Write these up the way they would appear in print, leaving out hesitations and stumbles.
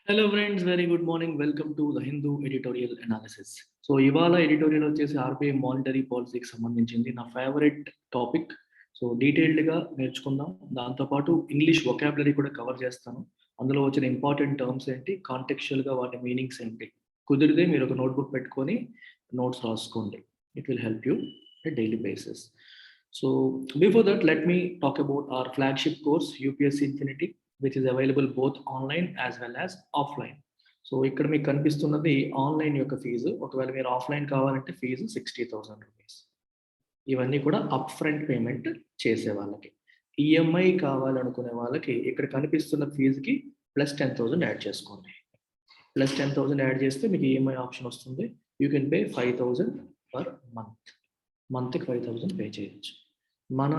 Hello friends, very good morning. Welcome to the Hindu editorial analysis. So ఇవాళ editorial వచ్చేసి RBI monetary పాలసీకి సంబంధించింది నా ఫేవరెట్ టాపిక్. సో డీటెయిల్డ్గా నేర్చుకుందాం. దాంతోపాటు ఇంగ్లీష్ వొకాబులరీ కూడా కవర్ చేస్తాను. అందులో వచ్చిన ఇంపార్టెంట్ టర్మ్స్ ఏంటి, కాంటెక్చువల్గా వాటి మీనింగ్స్ ఏంటి. కుదిరితే మీరు ఒక నోట్బుక్ పెట్టుకొని నోట్స్ రాసుకోండి. It will help you daily basis. So before that, let me talk about our flagship course UPSC infinity, which is available both online as well as offline. So ఇక్కడ మీకు కనిపిస్తున్నది online యొక్క fee. ఒకవేళ మీరు offline కావాలంటే fee 60,000 rupees. ఇవన్నీ కూడా up front payment చేసే వాళ్ళకి. ఈఎంఐ కావాలనుకునే వాళ్ళకి ఇక్కడ కనిపిస్తున్న ఫీజుకి ప్లస్ 10,000 యాడ్ చేసుకోండి. ప్లస్ 10,000 యాడ్ చేస్తే మీకు ఈఎంఐ ఆప్షన్ వస్తుంది. యూ కెన్ పే 5,000 పర్ మంత్కి 5,000 పే చేయొచ్చు. మన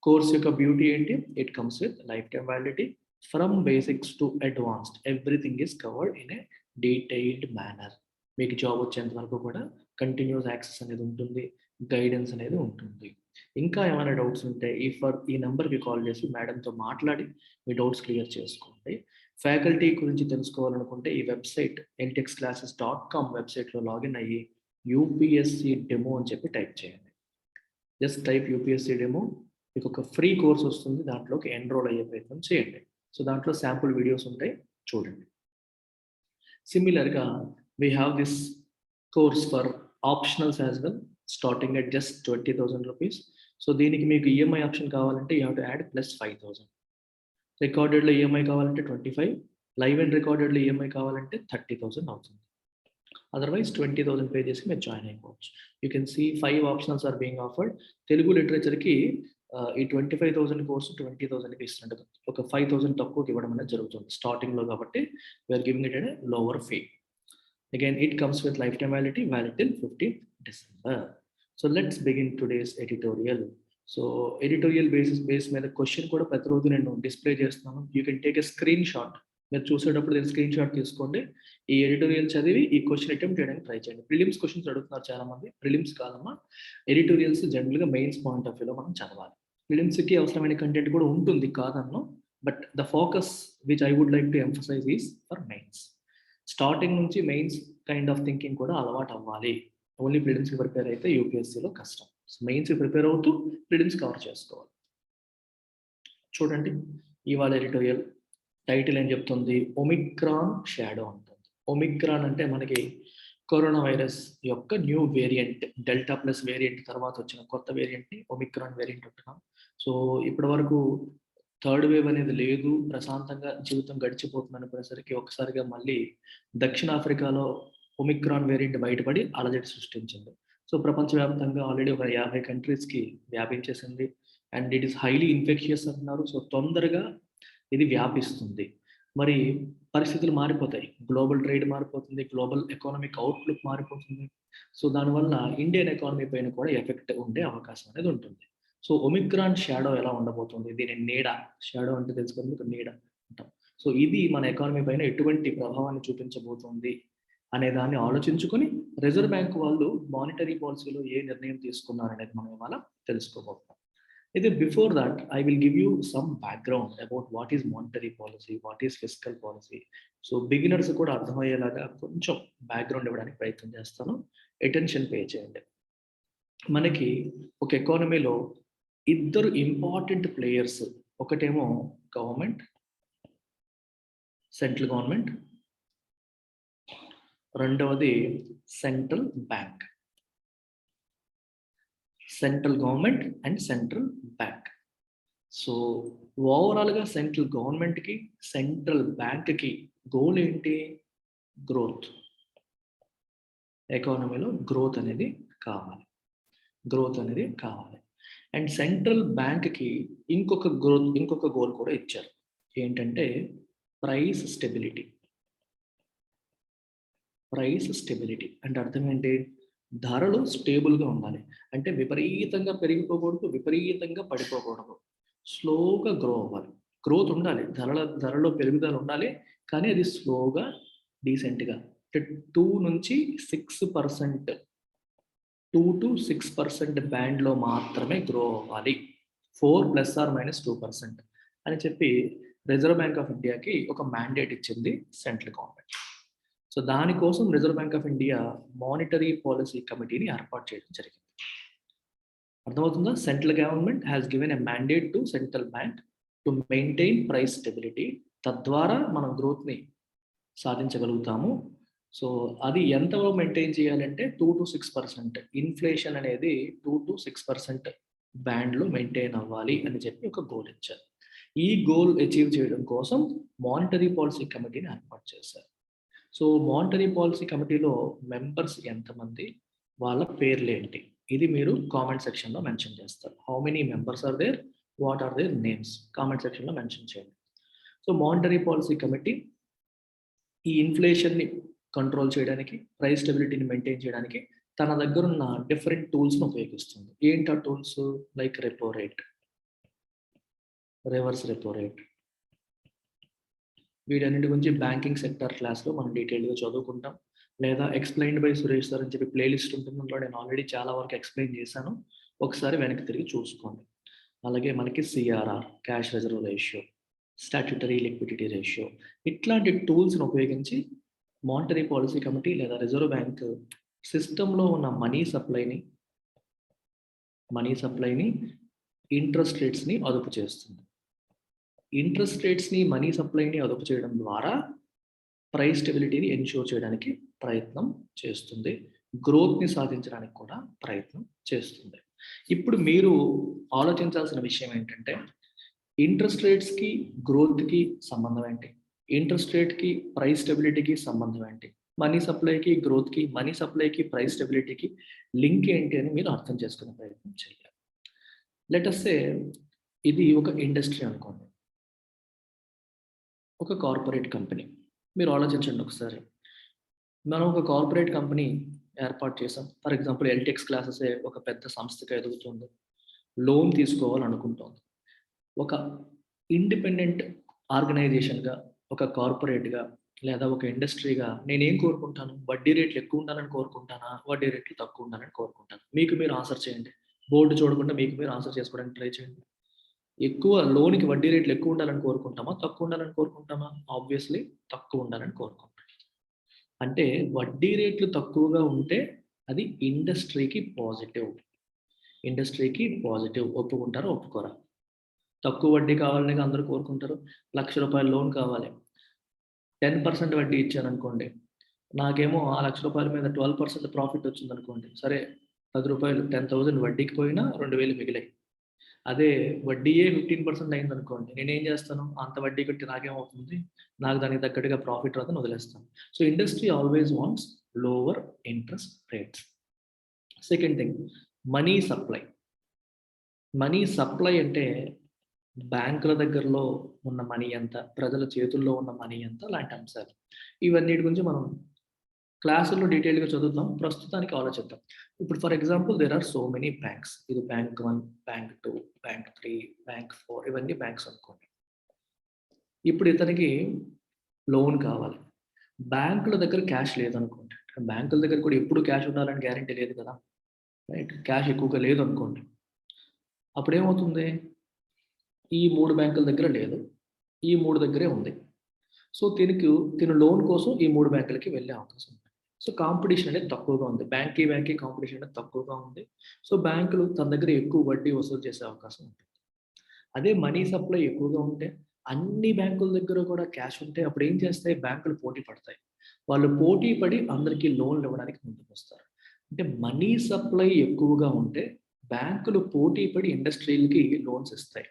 కోర్స్ యొక్క బ్యూటీ ఏంటి, it comes with lifetime validity. From basics to advanced everything is covered in a detailed manner. మీకు జాబ్ వచ్చేంత వరకు కూడా కంటిన్యూస్ యాక్సెస్ అనేది ఉంటుంది, గైడెన్స్ అనేది ఉంటుంది. ఇంకా ఏమైనా డౌట్స్ ఉంటే ఈ నెంబర్కి కాల్ చేసి మేడంతో మాట్లాడి మీ డౌట్స్ క్లియర్ చేసుకోండి. ఫ్యాకల్టీ గురించి తెలుసుకోవాలనుకుంటే ఈ వెబ్సైట్ ntexclasses.com వెబ్సైట్లో లాగిన్ అయ్యి యూపీఎస్సీ డెమో అని చెప్పి టైప్ చేయండి. జస్ట్ టైప్ యూపీఎస్సీ డెమో, మీకు ఒక ఫ్రీ కోర్స్ వస్తుంది. దాంట్లోకి ఎన్రోల్ అయ్యే ప్రయత్నం చేయండి. సో దాంట్లో శాంపుల్ వీడియోస్ ఉంటాయి, చూడండి. సిమిలర్గా we have this course for optionals as well, starting at just 20,000 rupees. So దీనికి మీకు ఈఎంఐ ఆప్షన్ కావాలంటే you have to add plus 5,000. రికార్డెడ్లో ఈఎంఐ కావాలంటే 25, లైవ్ అండ్ రికార్డెడ్లో ఈఎంఐ కావాలంటే 30,000 అవుతుంది. అదర్వైజ్ 20,000 పే చేసి మీరు జాయిన్ అయిపోవచ్చు. You can see 5 optionals are being offered. Telugu లిటరేచర్కి ఈ 25,000 కోర్సు 20,000కి ఇస్తున్నట్టు ఒక 5,000 తక్కువకి ఇవ్వడం అనేది జరుగుతుంది స్టార్టింగ్లో. కాబట్టి we're giving it a lower fee. Again it comes with lifetime validity, valid till 15th December. So let's begin today's editorial. So editorial base మీద క్వశ్చన్ కూడా ప్రతిరోజు నేను డిస్ప్లే చేస్తున్నాను. You can take a screenshot. మీరు చూసేటప్పుడు నేను screen shot తీసుకోండి. ఈ ఎడిటోరియల్ చదివి ఈ క్వశ్చన్ అటెంప్ట్ చేయడానికి ట్రై చేయండి. ప్రిలిమ్స్ క్వశ్చన్స్ అడుగుతున్నారు చాలా మంది. ప్రిలిమ్స్ కాదమ్మా, ఎడిటోరియల్స్ జనరల్గా మెయిన్స్ పాయింట్ ఆఫ్ వ్యూలో మనం చదవాలి. ప్రిలిమ్స్కి అవసరమైన కంటెంట్ కూడా ఉంటుంది కాదన్ను, but the focus which I would like to emphasise is for mains. Starting నుంచి మెయిన్స్ కైండ్ ఆఫ్ థింకింగ్ కూడా అలవాటు అవ్వాలి. ఓన్లీ ప్రిలిమ్స్కి ప్రిపేర్ అయితే యూపీఎస్సీలో కష్టం. సో మెయిన్స్కి ప్రిపేర్ అవుతూ ప్రిలిమ్స్ కవర్ చేసుకోవాలి. చూడండి, ఇవాళ ఎడిటోరియల్ టైటిల్ ఏం చెప్తుంది, ఒమిక్రాన్ షాడో అంటుంది. ఒమిక్రాన్ అంటే మనకి కరోనా వైరస్ యొక్క new variant, delta plus variant తర్వాత వచ్చిన కొత్త వేరియంట్ని ఒమిక్రాన్ వేరియంట్ అంటున్నాం. సో ఇప్పటి వరకు థర్డ్ వేవ్ అనేది లేదు, ప్రశాంతంగా జీవితం గడిచిపోతుంది అనుకునేసరికి ఒకసారిగా మళ్ళీ దక్షిణాఫ్రికాలో ఒమిక్రాన్ వేరియంట్ బయటపడి అలజడి సృష్టించింది. సో ప్రపంచవ్యాప్తంగా ఆల్రెడీ ఒక 50 కంట్రీస్కి వ్యాపించేసింది. And it is highly infectious అంటున్నారు. సో తొందరగా ఇది వ్యాపిస్తుంది. మరి పరిస్థితులు మారిపోతాయి, గ్లోబల్ ట్రేడ్ మారిపోతుంది, గ్లోబల్ ఎకానమిక్ అవుట్లుక్ మారిపోతుంది. సో దానివల్ల ఇండియన్ ఎకానమీ పైన కూడా ఎఫెక్ట్ ఉండే అవకాశం అనేది ఉంటుంది. సో ఒమిక్రాన్ షాడో ఎలా ఉండబోతుంది, దీని నీడ, షాడో అంటే తెలుసుకుంటే నీడ అంటాం. సో ఇది మన ఎకానమీ పైన ఎటువంటి ప్రభావాన్ని చూపించబోతుంది అనే దాన్ని ఆలోచించుకొని రిజర్వ్ బ్యాంక్ వాళ్ళు మానిటరీ పాలసీలో ఏ నిర్ణయం తీసుకున్నారు అనేది మనం ఇవాళ తెలుసుకోబోతున్నాం. అయితే before that I will give you some background about what is monetary policy, what is fiscal policy. So beginners కూడా అర్థమయ్యేలాగా కొంచెం బ్యాక్గ్రౌండ్ ఇవ్వడానికి ప్రయత్నం చేస్తాను. అటెన్షన్ పే చేయండి. మనకి ఒక ఎకానమీలో ఇద్దరు ఇంపార్టెంట్ ప్లేయర్స్, ఒకటేమో గవర్నమెంట్, సెంట్రల్ గవర్నమెంట్, రెండవది central bank. Central government and central bank. So ఓవరాల్గా సెంట్రల్ గవర్నమెంట్కి, సెంట్రల్ బ్యాంక్కి గోల్ ఏంటి, గ్రోత్. ఎకానమీలో గ్రోత్ అనేది కావాలి, గ్రోత్ అనేది కావాలి. అండ్ సెంట్రల్ బ్యాంక్కి ఇంకొక గోల్ కూడా ఇచ్చారు. ఏంటంటే ప్రైస్ స్టెబిలిటీ. ప్రైస్ స్టెబిలిటీ అంటే అర్థం ఏంటి, ధరలు స్టేబుల్గా ఉండాలి. అంటే విపరీతంగా పెరిగిపోకూడదు, విపరీతంగా పడిపోకూడదు, స్లోగా గ్రో అవ్వాలి. గ్రోత్ ఉండాలి, ధరలో పెరుగుదల ఉండాలి, కానీ అది స్లోగా, డీసెంట్గా. 2 నుంచి 6%, 2 to 6% బ్యాండ్లో మాత్రమే గ్రో అవ్వాలి. 4 ± 2% అని చెప్పి రిజర్వ్ బ్యాంక్ ఆఫ్ ఇండియాకి ఒక మ్యాండేట్ ఇచ్చింది సెంట్రల్ గవర్నమెంట్. సో దానికోసం reserve Bank of India monetary policy కమిటీని ఏర్పాటు చేయడం జరిగింది. అర్థమవుతుందా? Central government has given a mandate to central bank to maintain price stability. తద్వారా మనం గ్రోత్ని సాధించగలుగుతాము. సో అది ఎంతలో మెయింటైన్ చేయాలంటే 2 to 6%. ఇన్ఫ్లేషన్ అనేది 2 to 6% బ్యాండ్లో మెయింటైన్ అవ్వాలి అని చెప్పి ఒక గోల్ ఇచ్చారు. ఈ గోల్ అచీవ్ చేయడం కోసం మానిటరీ పాలసీ కమిటీని ఏర్పాటు చేశారు. సో మానిటరీ పాలసీ కమిటీలో మెంబర్స్ ఎంతమంది, వాళ్ళ పేర్లు ఏంటి, ఇది మీరు కామెంట్ సెక్షన్లో మెన్షన్ చేస్తారు. How many members are there, what are their names, comment సెక్షన్లో మెన్షన్ చేయండి. సో మానిటరీ పాలసీ కమిటీ ఈ ఇన్ఫ్లేషన్ని కంట్రోల్ చేయడానికి, ప్రైస్ స్టెబిలిటీని మెయింటైన్ చేయడానికి తన దగ్గర ఉన్న డిఫరెంట్ టూల్స్ని ఉపయోగిస్తుంది. ఏంటి ఆ టూల్స్? Like repo rate, reverse repo rate. వీటన్నిటి గురించి బ్యాంకింగ్ సెక్టర్ క్లాస్లో మనం డీటెయిల్గా చదువుకుంటాం. లేదా ఎక్స్ప్లెయిన్డ్ బై సురేష్ సార్ అని చెప్పి ప్లేలిస్ట్ ఉంటుంది, అందులో నేను ఆల్రెడీ చాలా వరకు ఎక్స్ప్లెయిన్ చేశాను, ఒకసారి వెనక్కి తిరిగి చూసుకోండి. అలాగే మనకి CRR, cash reserve ratio, statutory liquidity ratio, ఇట్లాంటి టూల్స్ని ఉపయోగించి మానిటరీ పాలసీ కమిటీ లేదా రిజర్వ్ బ్యాంక్ సిస్టంలో ఉన్న మనీ సప్లైని ఇంట్రెస్ట్ రేట్స్ని అదుపు చేస్తుంది. ఇంట్రెస్ట్ రేట్స్ని, మనీ సప్లైని అదుపు చేయడం ద్వారా ప్రైస్ స్టెబిలిటీని ఎన్ష్యూర్ చేయడానికి ప్రయత్నం చేస్తుంది, గ్రోత్ని సాధించడానికి కూడా ప్రయత్నం చేస్తుంది. ఇప్పుడు మీరు ఆలోచించాల్సిన విషయం ఏంటంటే, ఇంట్రెస్ట్ రేట్స్కి గ్రోత్కి సంబంధం ఏంటి, ఇంట్రెస్ట్ రేట్కి ప్రైస్ స్టెబిలిటీకి సంబంధం ఏంటి, మనీ సప్లైకి గ్రోత్కి, మనీ సప్లైకి ప్రైస్ స్టెబిలిటీకి లింక్ ఏంటి అని మీరు అర్థం చేసుకునే ప్రయత్నం చేయాలి. లెట్ అస్ సే ఇది ఒక ఇండస్ట్రీ అనుకోండి, ఒక కార్పొరేట్ కంపెనీ. మీరు ఆలోచించండి ఒకసారి, మనం ఒక కార్పొరేట్ కంపెనీ ఏర్పాటు చేసాం. ఫర్ ఎగ్జాంపుల్ ఎల్టెక్స్ క్లాసెస్ ఒక పెద్ద సంస్థగా ఎదుగుతుంది, లోన్ తీసుకోవాలనుకుంటోంది. ఒక ఇండిపెండెంట్ ఆర్గనైజేషన్గా, ఒక కార్పొరేట్గా లేదా ఒక ఇండస్ట్రీగా నేనేం కోరుకుంటాను? వడ్డీ రేట్లు ఎక్కువ ఉండాలని కోరుకుంటానా, వడ్డీ రేట్లు తక్కువ ఉండాలని కోరుకుంటాను? మీకు మీరు ఆన్సర్ చేయండి. బోర్డు చూడకుండా మీకు మీరు ఆన్సర్ చేసుకోవడానికి ట్రై చేయండి. ఎక్కువ లోన్కి వడ్డీ రేట్లు ఎక్కువ ఉండాలని కోరుకుంటామా, తక్కువ ఉండాలని కోరుకుంటామా? ఆబ్వియస్లీ తక్కువ ఉండాలని కోరుకుంటాం. అంటే వడ్డీ రేట్లు తక్కువగా ఉంటే అది ఇండస్ట్రీకి పాజిటివ్. ఒప్పుకుంటారా, ఒప్పుకోరా? తక్కువ వడ్డీ కావాలని అందరూ కోరుకుంటారు. ₹1,00,000 లోన్ కావాలి, 10% వడ్డీ ఇచ్చారనుకోండి, నాకేమో ఆ ₹1,00,000 మీద 12% ప్రాఫిట్ వచ్చింది అనుకోండి, సరే ₹10, 10,000 వడ్డీకి పోయినా 2,000 మిగిలాయి. అదే వడ్డీయే 15% అయింది అనుకోండి, నేనేం చేస్తాను? అంత వడ్డీ కట్టి నాకేమవుతుంది? నాకు దానికి తగ్గట్టుగా ప్రాఫిట్ రాదని వదిలేస్తాను. So industry always wants lower interest rates. Second thing, money supply అంటే బ్యాంకుల దగ్గరలో ఉన్న మనీ ఎంత, ప్రజల చేతుల్లో ఉన్న మనీ ఎంత, లాంటి అంశాలు. ఇవన్నిటి గురించి మనం క్లాసుల్లో డీటెయిల్గా చదువుతాం. ప్రస్తుతానికి ఆలోచిద్దాం. ఇప్పుడు for example there are so many banks. ఇది బ్యాంక్ 1, బ్యాంక్ 2, బ్యాంక్ 3, బ్యాంక్ 4, ఇవన్నీ బ్యాంక్స్ అనుకోండి. ఇప్పుడు ఇతనికి లోన్ కావాలి, బ్యాంకుల దగ్గర క్యాష్ లేదనుకోండి. బ్యాంకుల దగ్గర కూడా ఎప్పుడు క్యాష్ ఉండాలని గ్యారంటీ లేదు కదా, రైట్? క్యాష్ ఎక్కువగా లేదు అనుకోండి, అప్పుడు ఏమవుతుంది? ఈ 3 బ్యాంకుల దగ్గర లేదు, ఈ 3 దగ్గరే ఉంది. సో తిను లోన్ కోసం ఈ 3 బ్యాంకులకి వెళ్ళే అవకాశం ఉంది. సో కాంపిటీషన్ అనేది తక్కువగా ఉంది, బ్యాంక్కి కాంపిటీషన్ అనేది తక్కువగా ఉంది. సో బ్యాంకులు తన దగ్గర ఎక్కువ వడ్డీ వసూలు చేసే అవకాశం ఉంటుంది. అదే మనీ సప్లై ఎక్కువగా ఉంటే, అన్ని బ్యాంకుల దగ్గర కూడా క్యాష్ ఉంటే, అప్పుడు ఏం చేస్తాయి? బ్యాంకులు పోటీ పడతాయి. వాళ్ళు పోటీ పడి అందరికీ లోన్లు ఇవ్వడానికి ముందుకు వస్తారు. అంటే మనీ సప్లై ఎక్కువగా ఉంటే బ్యాంకులు పోటీ పడి ఇండస్ట్రీలకి లోన్స్ ఇస్తాయి.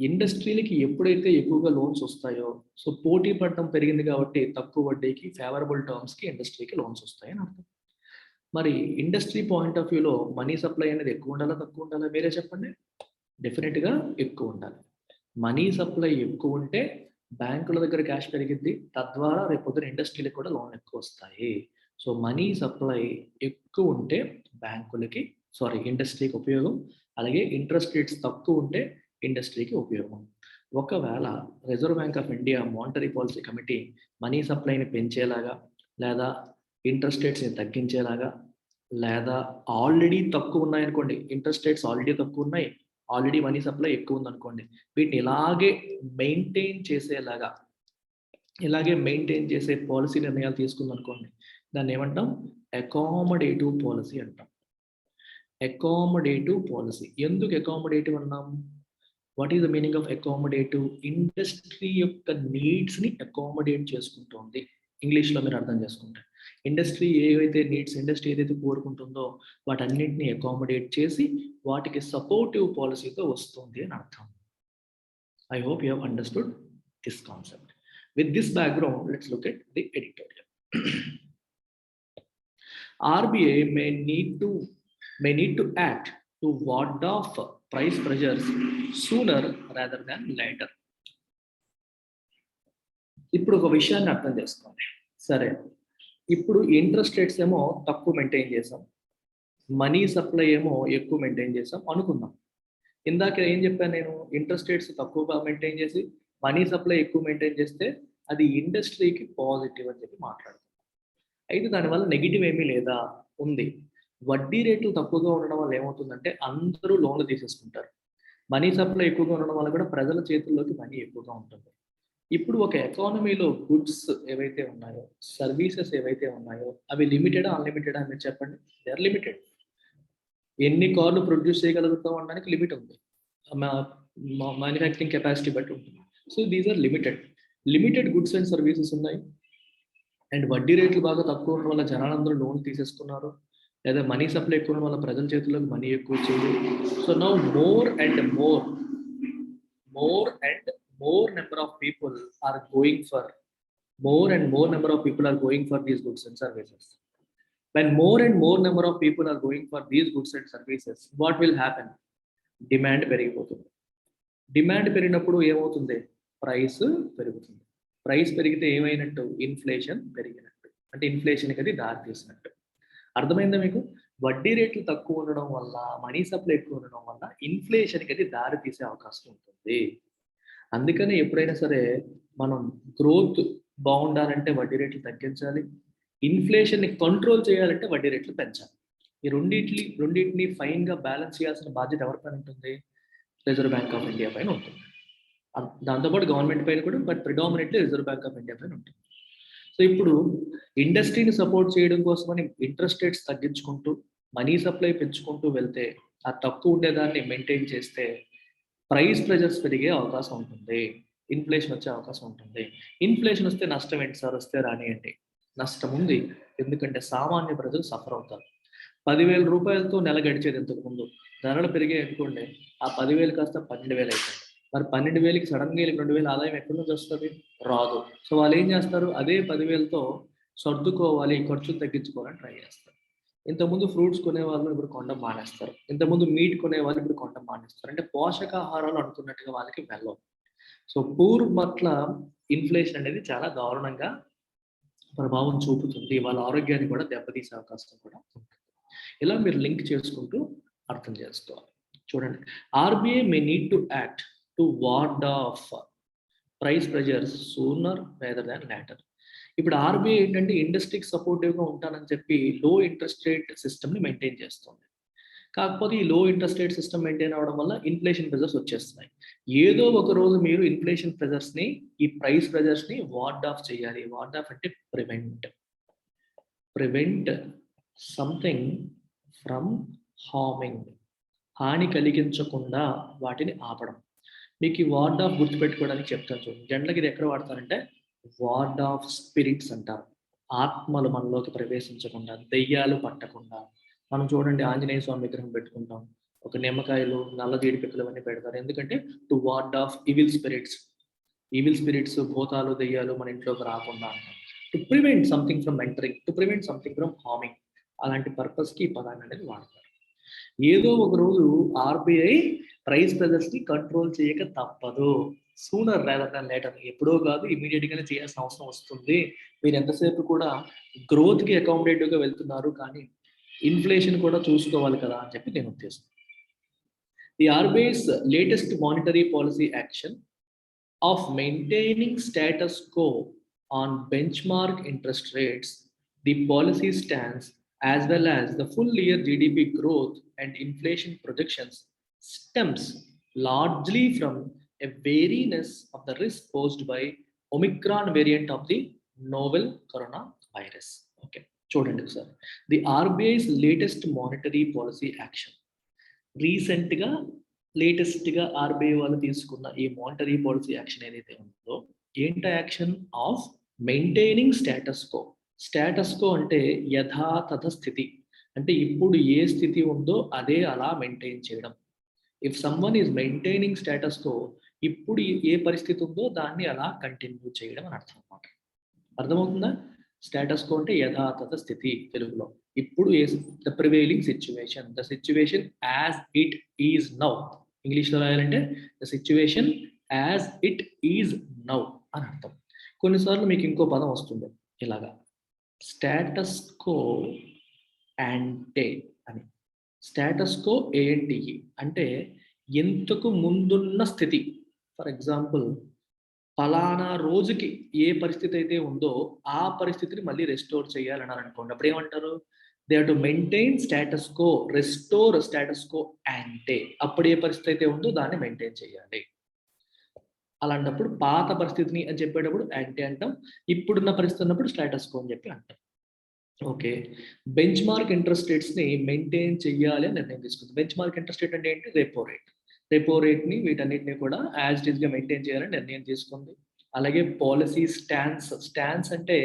ఇండస్ట్రీలకి ఎప్పుడైతే ఎక్కువగా లోన్స్ వస్తాయో, సో పోటీ పడడం పెరిగింది కాబట్టి తక్కువ వడ్డీకి, ఫేవరబుల్ టర్మ్స్కి ఇండస్ట్రీకి లోన్స్ వస్తాయని అర్థం. మరి ఇండస్ట్రీ పాయింట్ ఆఫ్ వ్యూలో మనీ సప్లై అనేది ఎక్కువ ఉండాలా, తక్కువ ఉండాలా? మీరే చెప్పండి. డెఫినెట్గా ఎక్కువ ఉండాలి. మనీ సప్లై ఎక్కువ ఉంటే బ్యాంకుల దగ్గర క్యాష్ పెరిగింది, తద్వారా రేపొద్దున ఇండస్ట్రీలకు కూడా లోన్ ఎక్కువ వస్తాయి. సో మనీ సప్లై ఎక్కువ ఉంటే ఇండస్ట్రీకి ఉపయోగం. అలాగే ఇంట్రెస్ట్ రేట్స్ తక్కువ ఉంటే ఇండస్ట్రీకి ఉపయోగం. ఒకవేళ Reserve Bank of India monetary policy committee money సప్లైని పెంచేలాగా, లేదా ఇంట్రెస్ట్ రేట్స్ని తగ్గించేలాగా, లేదా ఆల్రెడీ తక్కువ ఉన్నాయనుకోండి, ఇంట్రెస్ట్ రేట్స్ ఆల్రెడీ తక్కువ ఉన్నాయి, ఆల్రెడీ మనీ సప్లై ఎక్కువ ఉందనుకోండి, వీటిని ఇలాగే మెయింటైన్ చేసే పాలసీ నిర్ణయాలు తీసుకుందనుకోండి, దాన్ని ఏమంటాం? అకామిడేటివ్ పాలసీ అంటాం. Accommodative policy. ఎందుకు అకామిడేటివ్ అన్నాం? What is the meaning of accommodative? Industry యొక్క నీడ్స్ని అకామిడేట్ చేసుకుంటుంది. ఇంగ్లీష్లో మీరు అర్థం చేసుకుంటే, ఇండస్ట్రీ ఏదైతే కోరుకుంటుందో వాటన్నిటిని అకామిడేట్ చేసి వాటికి సపోర్టివ్ పాలసీతో వస్తుంది అని అర్థం. I hope you have understood this concept. With this background, let's look at the editorial. RBI may need to act to ward off price pressures sooner rather than later. ఇప్పుడు ఒక విషయాన్ని అర్థం చేసుకోండి. సరే, ఇప్పుడు ఇంట్రెస్ట్ రేట్స్ ఏమో తక్కువ maintain చేసాం, మనీ సప్లై ఏమో ఎక్కువ మెయింటైన్ చేసాం అనుకుందాం. ఇందాక ఏం చెప్పాను నేను? ఇంట్రెస్ట్ రేట్స్ తక్కువగా మెయింటైన్ చేసి మనీ సప్లై ఎక్కువ మెయింటైన్ చేస్తే అది ఇండస్ట్రీకి పాజిటివ్ అని చెప్పి మాట్లాడుతున్నాం. అయితే దానివల్ల నెగిటివ్ ఏమీ లేదా? ఉంది. వడ్డీ రేట్లు తక్కువగా ఉండడం వల్ల ఏమవుతుందంటే అందరూ లోన్లు తీసేసుకుంటారు. మనీ సప్లై ఎక్కువగా ఉండడం వల్ల కూడా ప్రజల చేతుల్లోకి మనీ ఎక్కువగా ఉంటుంది. ఇప్పుడు ఒక ఎకానమీలో గుడ్స్ ఏవైతే ఉన్నాయో, సర్వీసెస్ ఏవైతే ఉన్నాయో అవి లిమిటెడా అన్లిమిటెడా అని చెప్పండి? They are limited. ఎన్ని కార్లు ప్రొడ్యూస్ చేయగలుగుతాం అనడానికి లిమిట్ ఉంది, మ్యానుఫ్యాక్చరింగ్ కెపాసిటీ బట్టి ఉంటుంది. So these are limited goods and services ఉన్నాయి. అండ్ వడ్డీ రేట్లు బాగా తక్కువ ఉండడం వల్ల జనాలందరూ లోన్ తీసేసుకున్నారు, లేదా మనీ సప్లై ఎక్కువ ఉండడం వల్ల ప్రజల చేతుల్లోకి మనీ ఎక్కువ వచ్చింది. So now more and more number of people are going for these goods and services. When more and more number of people are going for these goods and services, what will happen? Demand పెరిగిపోతుంది. Demand పెరిగినప్పుడు ఏమవుతుంది? Price పెరుగుతుంది. Price పెరిగితే ఏమైనట్టు? Inflation పెరిగినట్టు. అంటే ఇన్ఫ్లేషన్కి అది దారి తీసినట్టు. అర్థమైందా మీకు? వడ్డీ రేట్లు తక్కువ ఉండడం వల్ల, మనీ సప్లై ఎక్కువ ఉండడం వల్ల ఇన్ఫ్లేషన్కి అది దారి తీసే అవకాశం ఉంటుంది. అందుకని ఎప్పుడైనా సరే మనం గ్రోత్ బాగుండాలంటే వడ్డీ రేట్లు తగ్గించాలి, ఇన్ఫ్లేషన్ని కంట్రోల్ చేయాలంటే వడ్డీ రేట్లు పెంచాలి. ఈ రెండింటిని ఫైన్గా బ్యాలెన్స్ చేయాల్సిన బాధ్యత ఎవరిపైన ఉంటుంది? రిజర్వ్ బ్యాంక్ ఆఫ్ ఇండియా పైన ఉంటుంది. దాంతోపాటు గవర్నమెంట్ పైన కూడా, but predominantly reserve Bank of India పైన ఉంటుంది. సో ఇప్పుడు ఇండస్ట్రీని సపోర్ట్ చేయడం కోసమని ఇంట్రెస్ట్ రేట్స్ తగ్గించుకుంటూ మనీ సప్లై పెంచుకుంటూ వెళ్తే, ఆ తక్కువ ఉండేదాన్ని మెయింటైన్ చేస్తే ప్రైస్ ప్రెజర్స్ పెరిగే అవకాశం ఉంటుంది, ఇన్ఫ్లేషన్ వచ్చే అవకాశం ఉంటుంది. ఇన్ఫ్లేషన్ వస్తే నష్టం ఏంటి సార్? వస్తే రానియండి, నష్టం ఉంది. ఎందుకంటే సామాన్య ప్రజలు సఫర్ అవుతారు. 10,000 రూపాయలతో నెల గడిచేది ఇంతకుముందు, ధరలు పెరిగాయి అనుకోండి, ఆ 10,000 కాస్త 12,000 అయిపోయింది. మరి 12,000కి సడన్గా 2,000 ఆదాయం ఎక్కడి నుంచి వస్తుంది? రాదు. సో వాళ్ళు ఏం చేస్తారు? అదే 10,000తో సర్దుకోవాలి, ఖర్చులు తగ్గించుకోవాలని ట్రై చేస్తారు. ఇంతకుముందు ఫ్రూట్స్ కొనేవాళ్ళు ఇప్పుడు కొనడం మానేస్తారు, ఇంతకుముందు మీట్ కొనేవాళ్ళు ఇప్పుడు కొనడం మానేస్తారు. అంటే పోషకాహారాలు అనుకున్నట్టుగా వాళ్ళకి వెళ్ళవు. సో పూర్ పట్ల ఇన్ఫ్లేషన్ అనేది చాలా దారుణంగా ప్రభావం చూపుతుంది, వాళ్ళ ఆరోగ్యాన్ని కూడా దెబ్బతీసే అవకాశం కూడా ఉంటుంది. ఇలా మీరు లింక్ చేసుకుంటూ అర్థం చేసుకోవాలి. చూడండి, RBI may need to act to ward of price pressures sooner rather than later. ఇప్పుడు ఆర్బీఐ ఏంటంటే ఇండస్ట్రీకి సపోర్టివ్గా ఉంటానని చెప్పి లో ఇంట్రెస్ట్ రేట్ సిస్టమ్ని మెయింటైన్ చేస్తుంది. కాకపోతే ఈ లో ఇంట్రెస్ట్ రేట్ సిస్టమ్ మెయింటైన్ అవ్వడం వల్ల ఇన్ఫ్లేషన్ ప్రెజర్స్ వచ్చేస్తున్నాయి. ఏదో ఒక రోజు మీరు ఇన్ఫ్లేషన్ ప్రెజర్స్ని, ఈ ప్రైస్ ప్రెజర్స్ని వార్డ్ ఆఫ్ చేయాలి. వార్డ్ ఆఫ్ అంటే ప్రివెంట్ సంథింగ్ ఫ్రమ్ హార్మింగ్, హాని కలిగించకుండా వాటిని ఆపడం. మీకు ఈ వార్డ్ ఆఫ్ గుర్తుపెట్టుకోవడానికి చెప్తాను చూడండి. జనరల్గా ఇది ఎక్కడ వాడతారంటే వార్డ్ ఆఫ్ స్పిరిట్స్ అంటారు. ఆత్మలు మనలోకి ప్రవేశించకుండా, దెయ్యాలు పట్టకుండా. మనం చూడండి, ఆంజనేయ స్వామి విగ్రహం పెట్టుకుంటాం, ఒక నిమ్మకాయలు, నల్ల జీడిపిక్కలు అవన్నీ పెడతారు. ఎందుకంటే to ward of evil spirits, భూతాలు, దెయ్యాలు మన ఇంట్లోకి రాకుండా అంటాం. To prevent something from entering, to prevent something from harming. అలాంటి పర్పస్కి ఈ పదాన్ని అనేది వాడతారు. ఏదో ఒక రోజు ఆర్బీఐ ప్రైస్ ప్రెజర్స్ని కంట్రోల్ చేయక తప్పదు. సూనర్ రేదర్ దాన్ లేటర్, ఎప్పుడో కాదు, ఇమీడియట్గానే చేయాల్సిన అవసరం వస్తుంది. మీరు ఎంతసేపు కూడా గ్రోత్కి అకామిడేటివ్గా వెళ్తున్నారు, కానీ ఇన్ఫ్లేషన్ కూడా చూసుకోవాలి కదా అని చెప్పి నేను ఉద్దేశం. The RBI's latest monetary policy action of maintaining status quo on bench mark interest rates, the policy stands as well as the full year GDP growth and inflation projections stems largely from a wariness of the risk posed by Omicron variant of the novel coronavirus. Okay, చూడండి ఒకసారి. The RBI's latest monetary policy action. రీసెంట్గా లేటెస్ట్గా RBI వాళ్ళు తీసుకున్న ఈ monetary policy action ఏదైతే ఉందో, ఏంట action of maintaining status quo. Status quo అంటే యథాతథ స్థితి, అంటే ఇప్పుడు ఏ స్థితి ఉందో అదే అలా మెయింటైన్ చేయడం. If someone is maintaining status quo, ఇప్పుడు ఏ పరిస్థితి ఉందో దాన్ని అలా కంటిన్యూ చేయడం అని అర్థం అన్నమాట. అర్థమవుతుందా? స్టేటస్ కో అంటే యథాతథ స్థితి తెలుగులో. ఇప్పుడు the prevailing situation, the situation as it is now. ఇంగ్లీష్లో రాయాలంటే the situation as it is now అని అర్థం. కొన్నిసార్లు మీకు ఇంకో పదం వస్తుంది ఇలాగా, స్టేటస్ కో యాంటే అని. స్టేటస్ కో ఏఎన్టీఈ అంటే ఇంతకు ముందున్న స్థితి. ఫర్ ఎగ్జాంపుల్, ఫలానా రోజుకి ఏ పరిస్థితి అయితే ఉందో ఆ పరిస్థితిని మళ్ళీ రెస్టోర్ చేయాలని అనుకోండి. అప్పుడు ఏమంటారు? They have to maintain status quo, restore status quo యాంటే. అప్పుడు ఏ పరిస్థితి అయితే ఉందో దాన్ని మెయింటైన్ చేయాలి. అలాంటప్పుడు పాత పరిస్థితిని అని చెప్పేటప్పుడు యాంటే అంటాం, ఇప్పుడున్న పరిస్థితి ఉన్నప్పుడు స్టేటస్ కో అని చెప్పి అంటాం. ఓకే, బెంచ్ మార్క్ ఇంట్రెస్ట్ రేట్స్ని మెయింటైన్ చేయాలి అని నిర్ణయం తీసుకుంది. బెంచ్ మార్క్ ఇంట్రెస్ట్ రేట్ అంటే ఏంటి? Repo rate. రెపో రేట్ని వీటన్నిటిని కూడా యాజ్ ఇట్ ఈస్గా మెయింటైన్ చేయాలని నిర్ణయం తీసుకుంది. అలాగే పాలసీ స్టాన్స్. స్టాన్స్ అంటే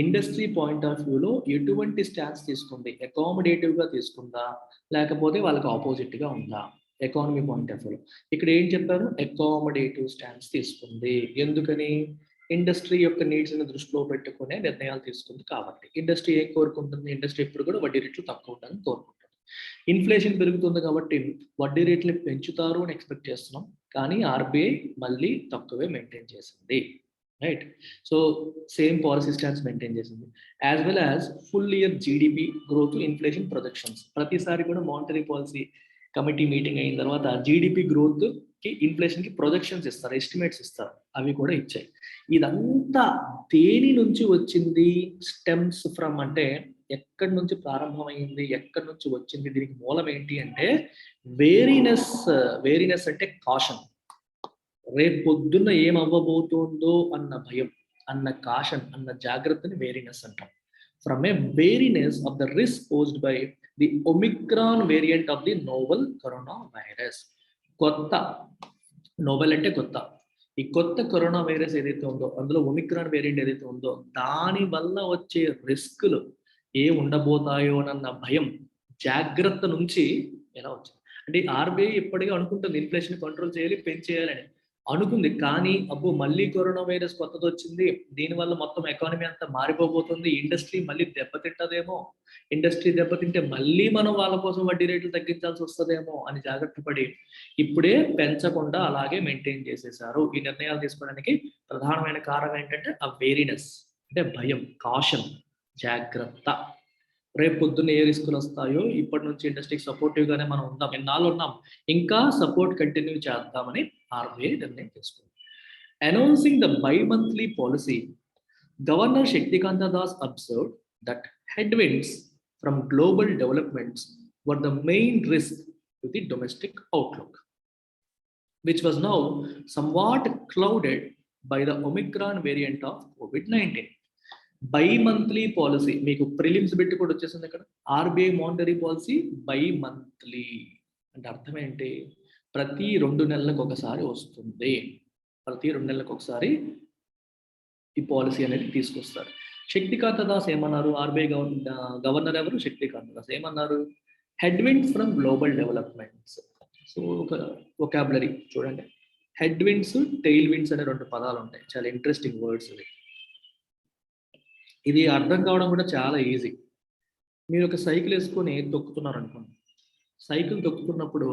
ఇండస్ట్రీ పాయింట్ ఆఫ్ వ్యూలో ఎటువంటి స్టాన్స్ తీసుకుంది, అకామిడేటివ్గా తీసుకుందా లేకపోతే వాళ్ళకి ఆపోజిట్గా ఉందా, ఎకానమీ పాయింట్ ఆఫ్ వ్యూలో. ఇక్కడ ఏం చెప్పారు? అకామిడేటివ్ స్టాన్స్ తీసుకుంది. ఎందుకని? ఇండస్ట్రీ యొక్క నీడ్స్ని దృష్టిలో పెట్టుకునే నిర్ణయాలు తీసుకుంది కాబట్టి. ఇండస్ట్రీ ఏం కోరుకుంటుంది? ఇండస్ట్రీ ఎప్పుడు కూడా వడ్డీ రేట్లు తక్కువ ఉండాలని కోరుకుంటుంది. ఇన్ఫ్లేషన్ పెరుగుతుంది కాబట్టి వడ్డీ రేట్లు పెంచుతారు అని ఎక్స్పెక్ట్ చేస్తున్నాం, కానీ ఆర్బీఐ మళ్ళీ తక్కువే మెయింటైన్ చేసింది. Right, so same policy stance maintain చేసింది. As well as full year GDP growth, inflation projections. ప్రతిసారి కూడా మానిటరీ పాలసీ కమిటీ మీటింగ్ అయిన తర్వాత జీడిపి గ్రోత్ కి ఇన్ఫ్లేషన్ కి ప్రొజెక్షన్స్ ఇస్తారు, ఎస్టిమేట్స్ ఇస్తారు. అవి కూడా ఇచ్చాయి. ఇదంతా దేని నుంచి వచ్చింది? స్టెమ్స్ ఫ్రమ్ అంటే ఎక్కడి నుంచి ప్రారంభమైంది, ఎక్కడి నుంచి వచ్చింది, దీనికి మూలం ఏంటి అంటే వేరీనెస్. వేరీనెస్ అంటే కాషన్. రేపు పొద్దున్న ఏం అవ్వబోతుందో అన్న భయం, అన్న కాషన్, అన్న జాగ్రత్తని వేరీనెస్ అంటాం. From a wariness of the risk posed by the Omicron variant of the novel coronavirus. కొత్త, నోవెల్ అంటే కొత్త, ఈ కొత్త కరోనా వైరస్ ఏదైతే ఉందో అందులో ఒమిక్రాన్ వేరియంట్ ఏదైతే ఉందో దాని వల్ల వచ్చే రిస్కులు ఏ ఉండబోతాయో అన్న భయం, జాగ్రత్త నుంచి ఎలా వచ్చింది అంటే ఆర్బీఐ ఇప్పటికే అనుకుంటుంది ఇన్ఫ్లేషన్ కంట్రోల్ చేయాలి, పెంచేయాలని అనుకుంది. కానీ అబ్బో మళ్ళీ కరోనా వైరస్ కొత్తది వచ్చింది, దీనివల్ల మొత్తం ఎకానమీ అంతా మారిపోబోతుంది, ఇండస్ట్రీ మళ్ళీ దెబ్బతింటదేమో, ఇండస్ట్రీ దెబ్బతింటే మళ్ళీ మనం వాళ్ళ కోసం వడ్డీ రేట్లు తగ్గించాల్సి వస్తుందేమో అని జాగ్రత్త పడి ఇప్పుడే పెంచకుండా అలాగే మెయింటైన్ చేసేసారు. ఈ నిర్ణయాలు తీసుకోవడానికి ప్రధానమైన కారణం ఏంటంటే ఆ వేరీనెస్, అంటే భయం, కాషన్, జాగ్రత్త. రేపు పొద్దున్న ఏ రిస్కులు వస్తాయో ఇప్పటి నుంచి ఇండస్ట్రీకి సపోర్టివ్ గానే మనం ఉందాం, ఎన్నాళ్ళు ఉన్నాం, ఇంకా సపోర్ట్ కంటిన్యూ చేద్దామని ఆర్బీఐ నిర్ణయం తీసుకుంది. Announcing the by-monthly policy, governor Shaktikanta Das observed that headwinds from global developments were the main risk to the domestic outlook, which was now somewhat clouded by the Omicron variant of COVID-19. By-monthly policy, మీకు prelims పెట్టి కూడా వచ్చేసింది ఇక్కడ. RBI monetary policy by-monthly అంటే అర్థం ఏంటి? ప్రతి 2 నెలలకు ఒకసారి వస్తుంది. ప్రతి 2 నెలలకు ఒకసారి ఈ పాలసీ అనేది తీసుకొస్తారు. శక్తికాంత దాస్ ఏమన్నారు? ఆర్బీఐ గవర్నర్ ఎవరు? శక్తికాంత దాస్ ఏమన్నారు? Headwinds from global developments. So ఒక వొకాబులరీ చూడండి, హెడ్విండ్స్, టెయిల్ విండ్స్ అనే 2 పదాలు ఉంటాయి. చాలా ఇంట్రెస్టింగ్ వర్డ్స్ ఇవి. ఇది అర్థం కావడం కూడా చాలా ఈజీ. మీరు ఒక సైకిల్ వేసుకొని తొక్కుతున్నారు అనుకోండి, సైకిల్ తొక్కుతున్నప్పుడు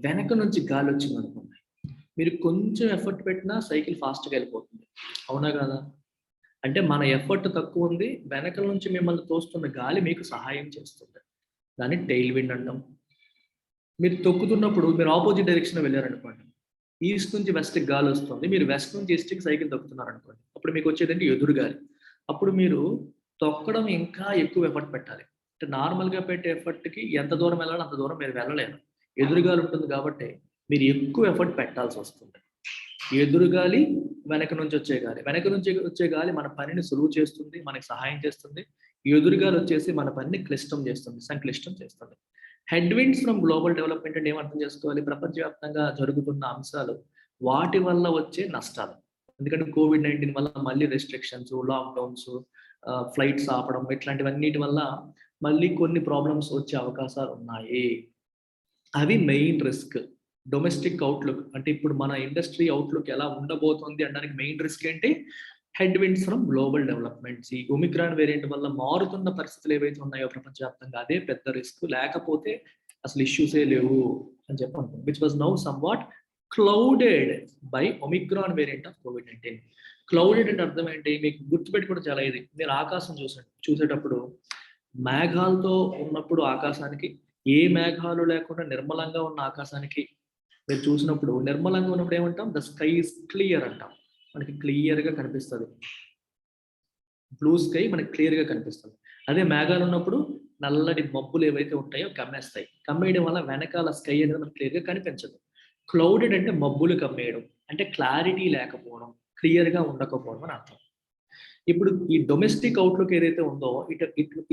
వెనక నుంచి గాలి వచ్చింది అనుకోండి, మీరు కొంచెం ఎఫర్ట్ పెట్టినా సైకిల్ ఫాస్ట్గా వెళ్ళిపోతుంది, అవునా కదా? అంటే మన ఎఫర్ట్ తక్కువ ఉంది, వెనకల నుంచి మిమ్మల్ని తోస్తున్న గాలి మీకు సహాయం చేస్తుంది, దాన్ని టెయిల్ విండ్ అంటాం. మీరు తొక్కుతున్నప్పుడు మీరు ఆపోజిట్ డైరెక్షన్ వెళ్ళారనుకోండి, ఈస్ట్ నుంచి వెస్ట్కి గాలి వస్తుంది, మీరు వెస్ట్ నుంచి ఈస్ట్కి సైకిల్ తొక్కుతున్నారు అనుకోండి, అప్పుడు మీకు వచ్చేదంటే ఎదురు గాలి. అప్పుడు మీరు తొక్కడం ఇంకా ఎక్కువ ఎఫర్ట్ పెట్టాలి. అంటే నార్మల్గా పెట్టే ఎఫర్ట్కి ఎంత దూరం వెళ్ళాలో అంత దూరం మీరు వెళ్ళలేరు. ఎదురుగాలి ఉంటుంది కాబట్టి మీరు ఎక్కువ ఎఫర్ట్ పెట్టాల్సి వస్తుంది. ఎదురుగాలి, వెనక నుంచి వచ్చే గాలి. వెనక నుంచి వచ్చే గాలి మన పనిని సులువు చేస్తుంది, మనకి సహాయం చేస్తుంది. ఎదురుగాలి వచ్చేసి మన పనిని క్లిష్టం చేస్తుంది, సంక్లిష్టం చేస్తుంది. హెడ్విండ్స్ ఫ్రమ్ గ్లోబల్ డెవలప్మెంట్ అంటే ఏమర్థం చేసుకోవాలి? ప్రపంచవ్యాప్తంగా జరుగుతున్న అంశాలు, వాటి వల్ల వచ్చే నష్టాలు. ఎందుకంటే COVID-19 వల్ల మళ్ళీ రెస్ట్రిక్షన్స్, లాక్డౌన్స్, ఫ్లైట్స్ ఆపడం, ఇట్లాంటివన్నిటి వల్ల మళ్ళీ కొన్ని ప్రాబ్లమ్స్ వచ్చే అవకాశాలు ఉన్నాయి. అవి మెయిన్ రిస్క్. డొమెస్టిక్ అవుట్లుక్ అంటే ఇప్పుడు మన ఇండస్ట్రీ అవుట్లుక్ ఎలా ఉండబోతుంది అనడానికి మెయిన్ రిస్క్ ఏంటి? Headwinds from global developments. ఈ ఒమిక్రాన్ వేరియంట్ వల్ల మారుతున్న పరిస్థితులు ఏవైతే ఉన్నాయో ప్రపంచవ్యాప్తంగా, అదే పెద్ద రిస్క్. లేకపోతే అసలు ఇష్యూసే లేవు అని చెప్పి అనుకుంటాం. Which was now somewhat clouded by Omicron variant of COVID-19. Clouded అంటే అర్థం ఏంటి? మీకు గుర్తుపెట్టుకోవడం చాలా ఇది. మీరు ఆకాశం చూసేటప్పుడు మేఘాలతో ఉన్నప్పుడు ఆకాశానికి, ఏ మేఘాలు లేకుండా నిర్మలంగా ఉన్న ఆకాశానికి మీరు చూసినప్పుడు, నిర్మలంగా ఉన్నప్పుడు ఏమంటాం? ద స్కై ఇస్ క్లియర్ అంటాం. మనకి క్లియర్ గా కనిపిస్తుంది. బ్లూ స్కై మనకి క్లియర్ గా కనిపిస్తుంది. అదే మేఘాలు ఉన్నప్పుడు నల్లటి మబ్బులు ఏవైతే ఉంటాయో కమ్మేస్తాయి. కమ్మేయడం వల్ల వెనకాల స్కై అనేది మనకి క్లియర్ గా కనిపించదు. క్లౌడెడ్ అంటే మబ్బులు కమ్మేయడం, అంటే క్లారిటీ లేకపోవడం, క్లియర్ గా ఉండకపోవడం అని అర్థం. ఇప్పుడు ఈ డొమెస్టిక్ అవుట్లుక్ ఏదైతే ఉందో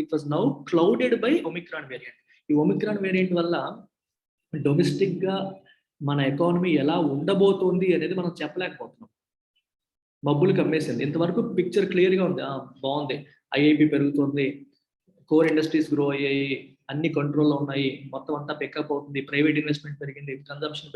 it was now clouded by Omicron variant. ఈ ఒమిక్రాన్ వేరియంట్ వల్ల డొమెస్టిక్ గా మన ఎకానమీ ఎలా ఉండబోతోంది అనేది మనం చెప్పలేకపోతున్నాం. మబ్బులు కమ్మేసింది. ఇంతవరకు పిక్చర్ క్లియర్ గా ఉంది. బాగుంది, ఐఐపి పెరుగుతుంది, కోర్ ఇండస్ట్రీస్ గ్రో అయ్యాయి, అన్ని కంట్రోల్లో ఉన్నాయి, మొత్తం అంతా పికప్ అవుతుంది, ప్రైవేట్ ఇన్వెస్ట్మెంట్ పెరిగింది, కన్జంప్షన్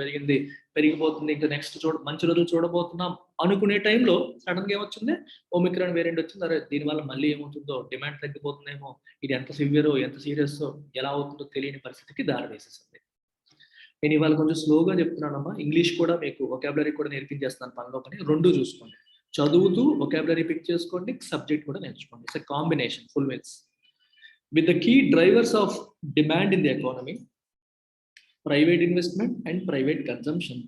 పెరిగిపోతుంది, ఇంకా నెక్స్ట్ మంచి రోజులు చూడబోతున్నాం అనుకునే టైంలో సడన్ గా ఏమొచ్చింది? ఒమిక్రాన్ వేరియంట్ వచ్చింది. అరే దీనివల్ల మళ్ళీ ఏమవుతుందో, డిమాండ్ తగ్గిపోతుందేమో, ఇది ఎంత సివియరో ఎంత సీరియస్ ఎలా అవుతుందో తెలియని పరిస్థితికి దారి వేసేసింది. నేను ఇవాళ కొంచెం స్లోగా చెప్తున్నానమ్మా. ఇంగ్లీష్ కూడా మీకు వొకాబులరీ కూడా నేర్పించేస్తాను పనిలో పని. రెండు చూసుకోండి, చదువుతూ వొకాబులరీ పిక్ చేసుకోండి, సబ్జెక్ట్ కూడా నేర్చుకోండి. It's a combination, full means. With the key drivers of demand in the economy, private investment and private consumption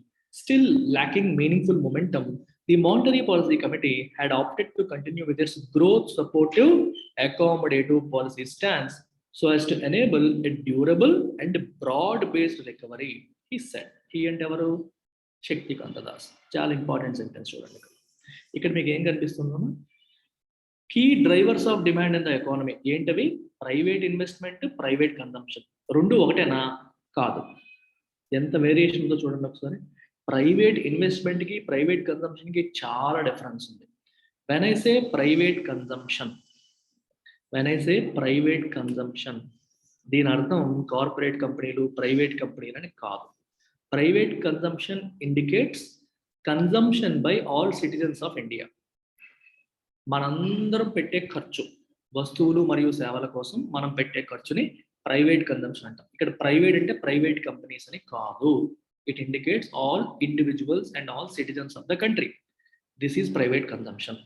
still lacking meaningful momentum, the Monetary Policy Committee had opted to continue with its growth supportive accommodative policy stance so as to enable a durable and broad-based recovery, he said. He and ఎవరు? శక్తికాంత దాస్. చాలా important sentence చూడండి. ఇక్కడ మీకు ఏం కనిపిస్తుందమ్మా? Key drivers of demand in the economy ఏంటవి? Private investment, private consumption. రెండు ఒకటేనా? కాదు. ఎంత వేరియేషన్ ఉందో చూడండి ఒకసారి. ప్రైవేట్ ఇన్వెస్ట్మెంట్ కి, ప్రైవేట్ కన్జంప్షన్ కి చాలా డిఫరెన్స్ ఉంది. When I say private consumption, దీని అర్థం కార్పొరేట్ కంపెనీలు, ప్రైవేట్ కంపెనీలు అని కాదు. Private consumption indicates consumption by all citizens of India. మనందరం పెట్టే ఖర్చు, వస్తువులు మరియు సేవల కోసం మనం పెట్టే ఖర్చుని ప్రైవేట్ కన్జంప్షన్ అంటాం. ఇక్కడ ప్రైవేట్ అంటే ప్రైవేట్ కంపెనీస్ అని కాదు. It indicates all individuals and all citizens of the country. This is private consumption.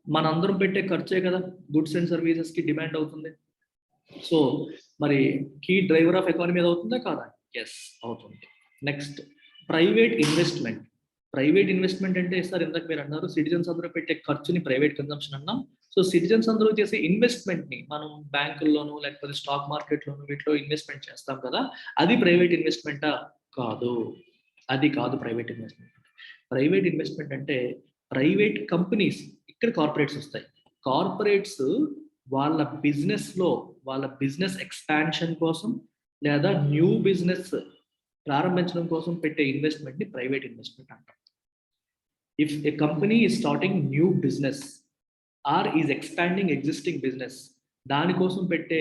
మనందరం పెట్టే ఖర్చే కదా గుడ్స్ అండ్ సర్వీసెస్ కి డిమాండ్ అవుతుంది. సో మరి కీ డ్రైవర్ ఆఫ్ ఎకానమీ అవుతుందా కాదా? ఎస్, అవుతుంది. Next, private investment. Private investment అంటే సార్ ఇందాక మీరు అన్నారు సిటిజన్స్ అందరూ పెట్టే ఖర్చుని ప్రైవేట్ కన్జంప్షన్ అన్నాం. సో సిటిజన్స్ అందరూ చేసే ఇన్వెస్ట్మెంట్ ని మనం బ్యాంకుల్లోనూ లేకపోతే స్టాక్ మార్కెట్లోనూ వీటిలో ఇన్వెస్ట్మెంట్ చేస్తాం కదా, అది ప్రైవేట్ ఇన్వెస్ట్మెంటా? కాదు, అది కాదు ప్రైవేట్ ఇన్వెస్ట్మెంట్. ప్రైవేట్ ఇన్వెస్ట్మెంట్ అంటే ప్రైవేట్ కంపెనీస్, ఇక్కడ కార్పొరేట్స్ వస్తాయి. కార్పొరేట్స్ వాళ్ళ బిజినెస్ ఎక్స్పాన్షన్ కోసం లేదా న్యూ బిజినెస్ ప్రారంభించడం కోసం పెట్టే ఇన్వెస్ట్మెంట్ ని ప్రైవేట్ ఇన్వెస్ట్మెంట్ అంటాం. If A company is starting new business are is expanding existing business, దానికోసం పెట్టే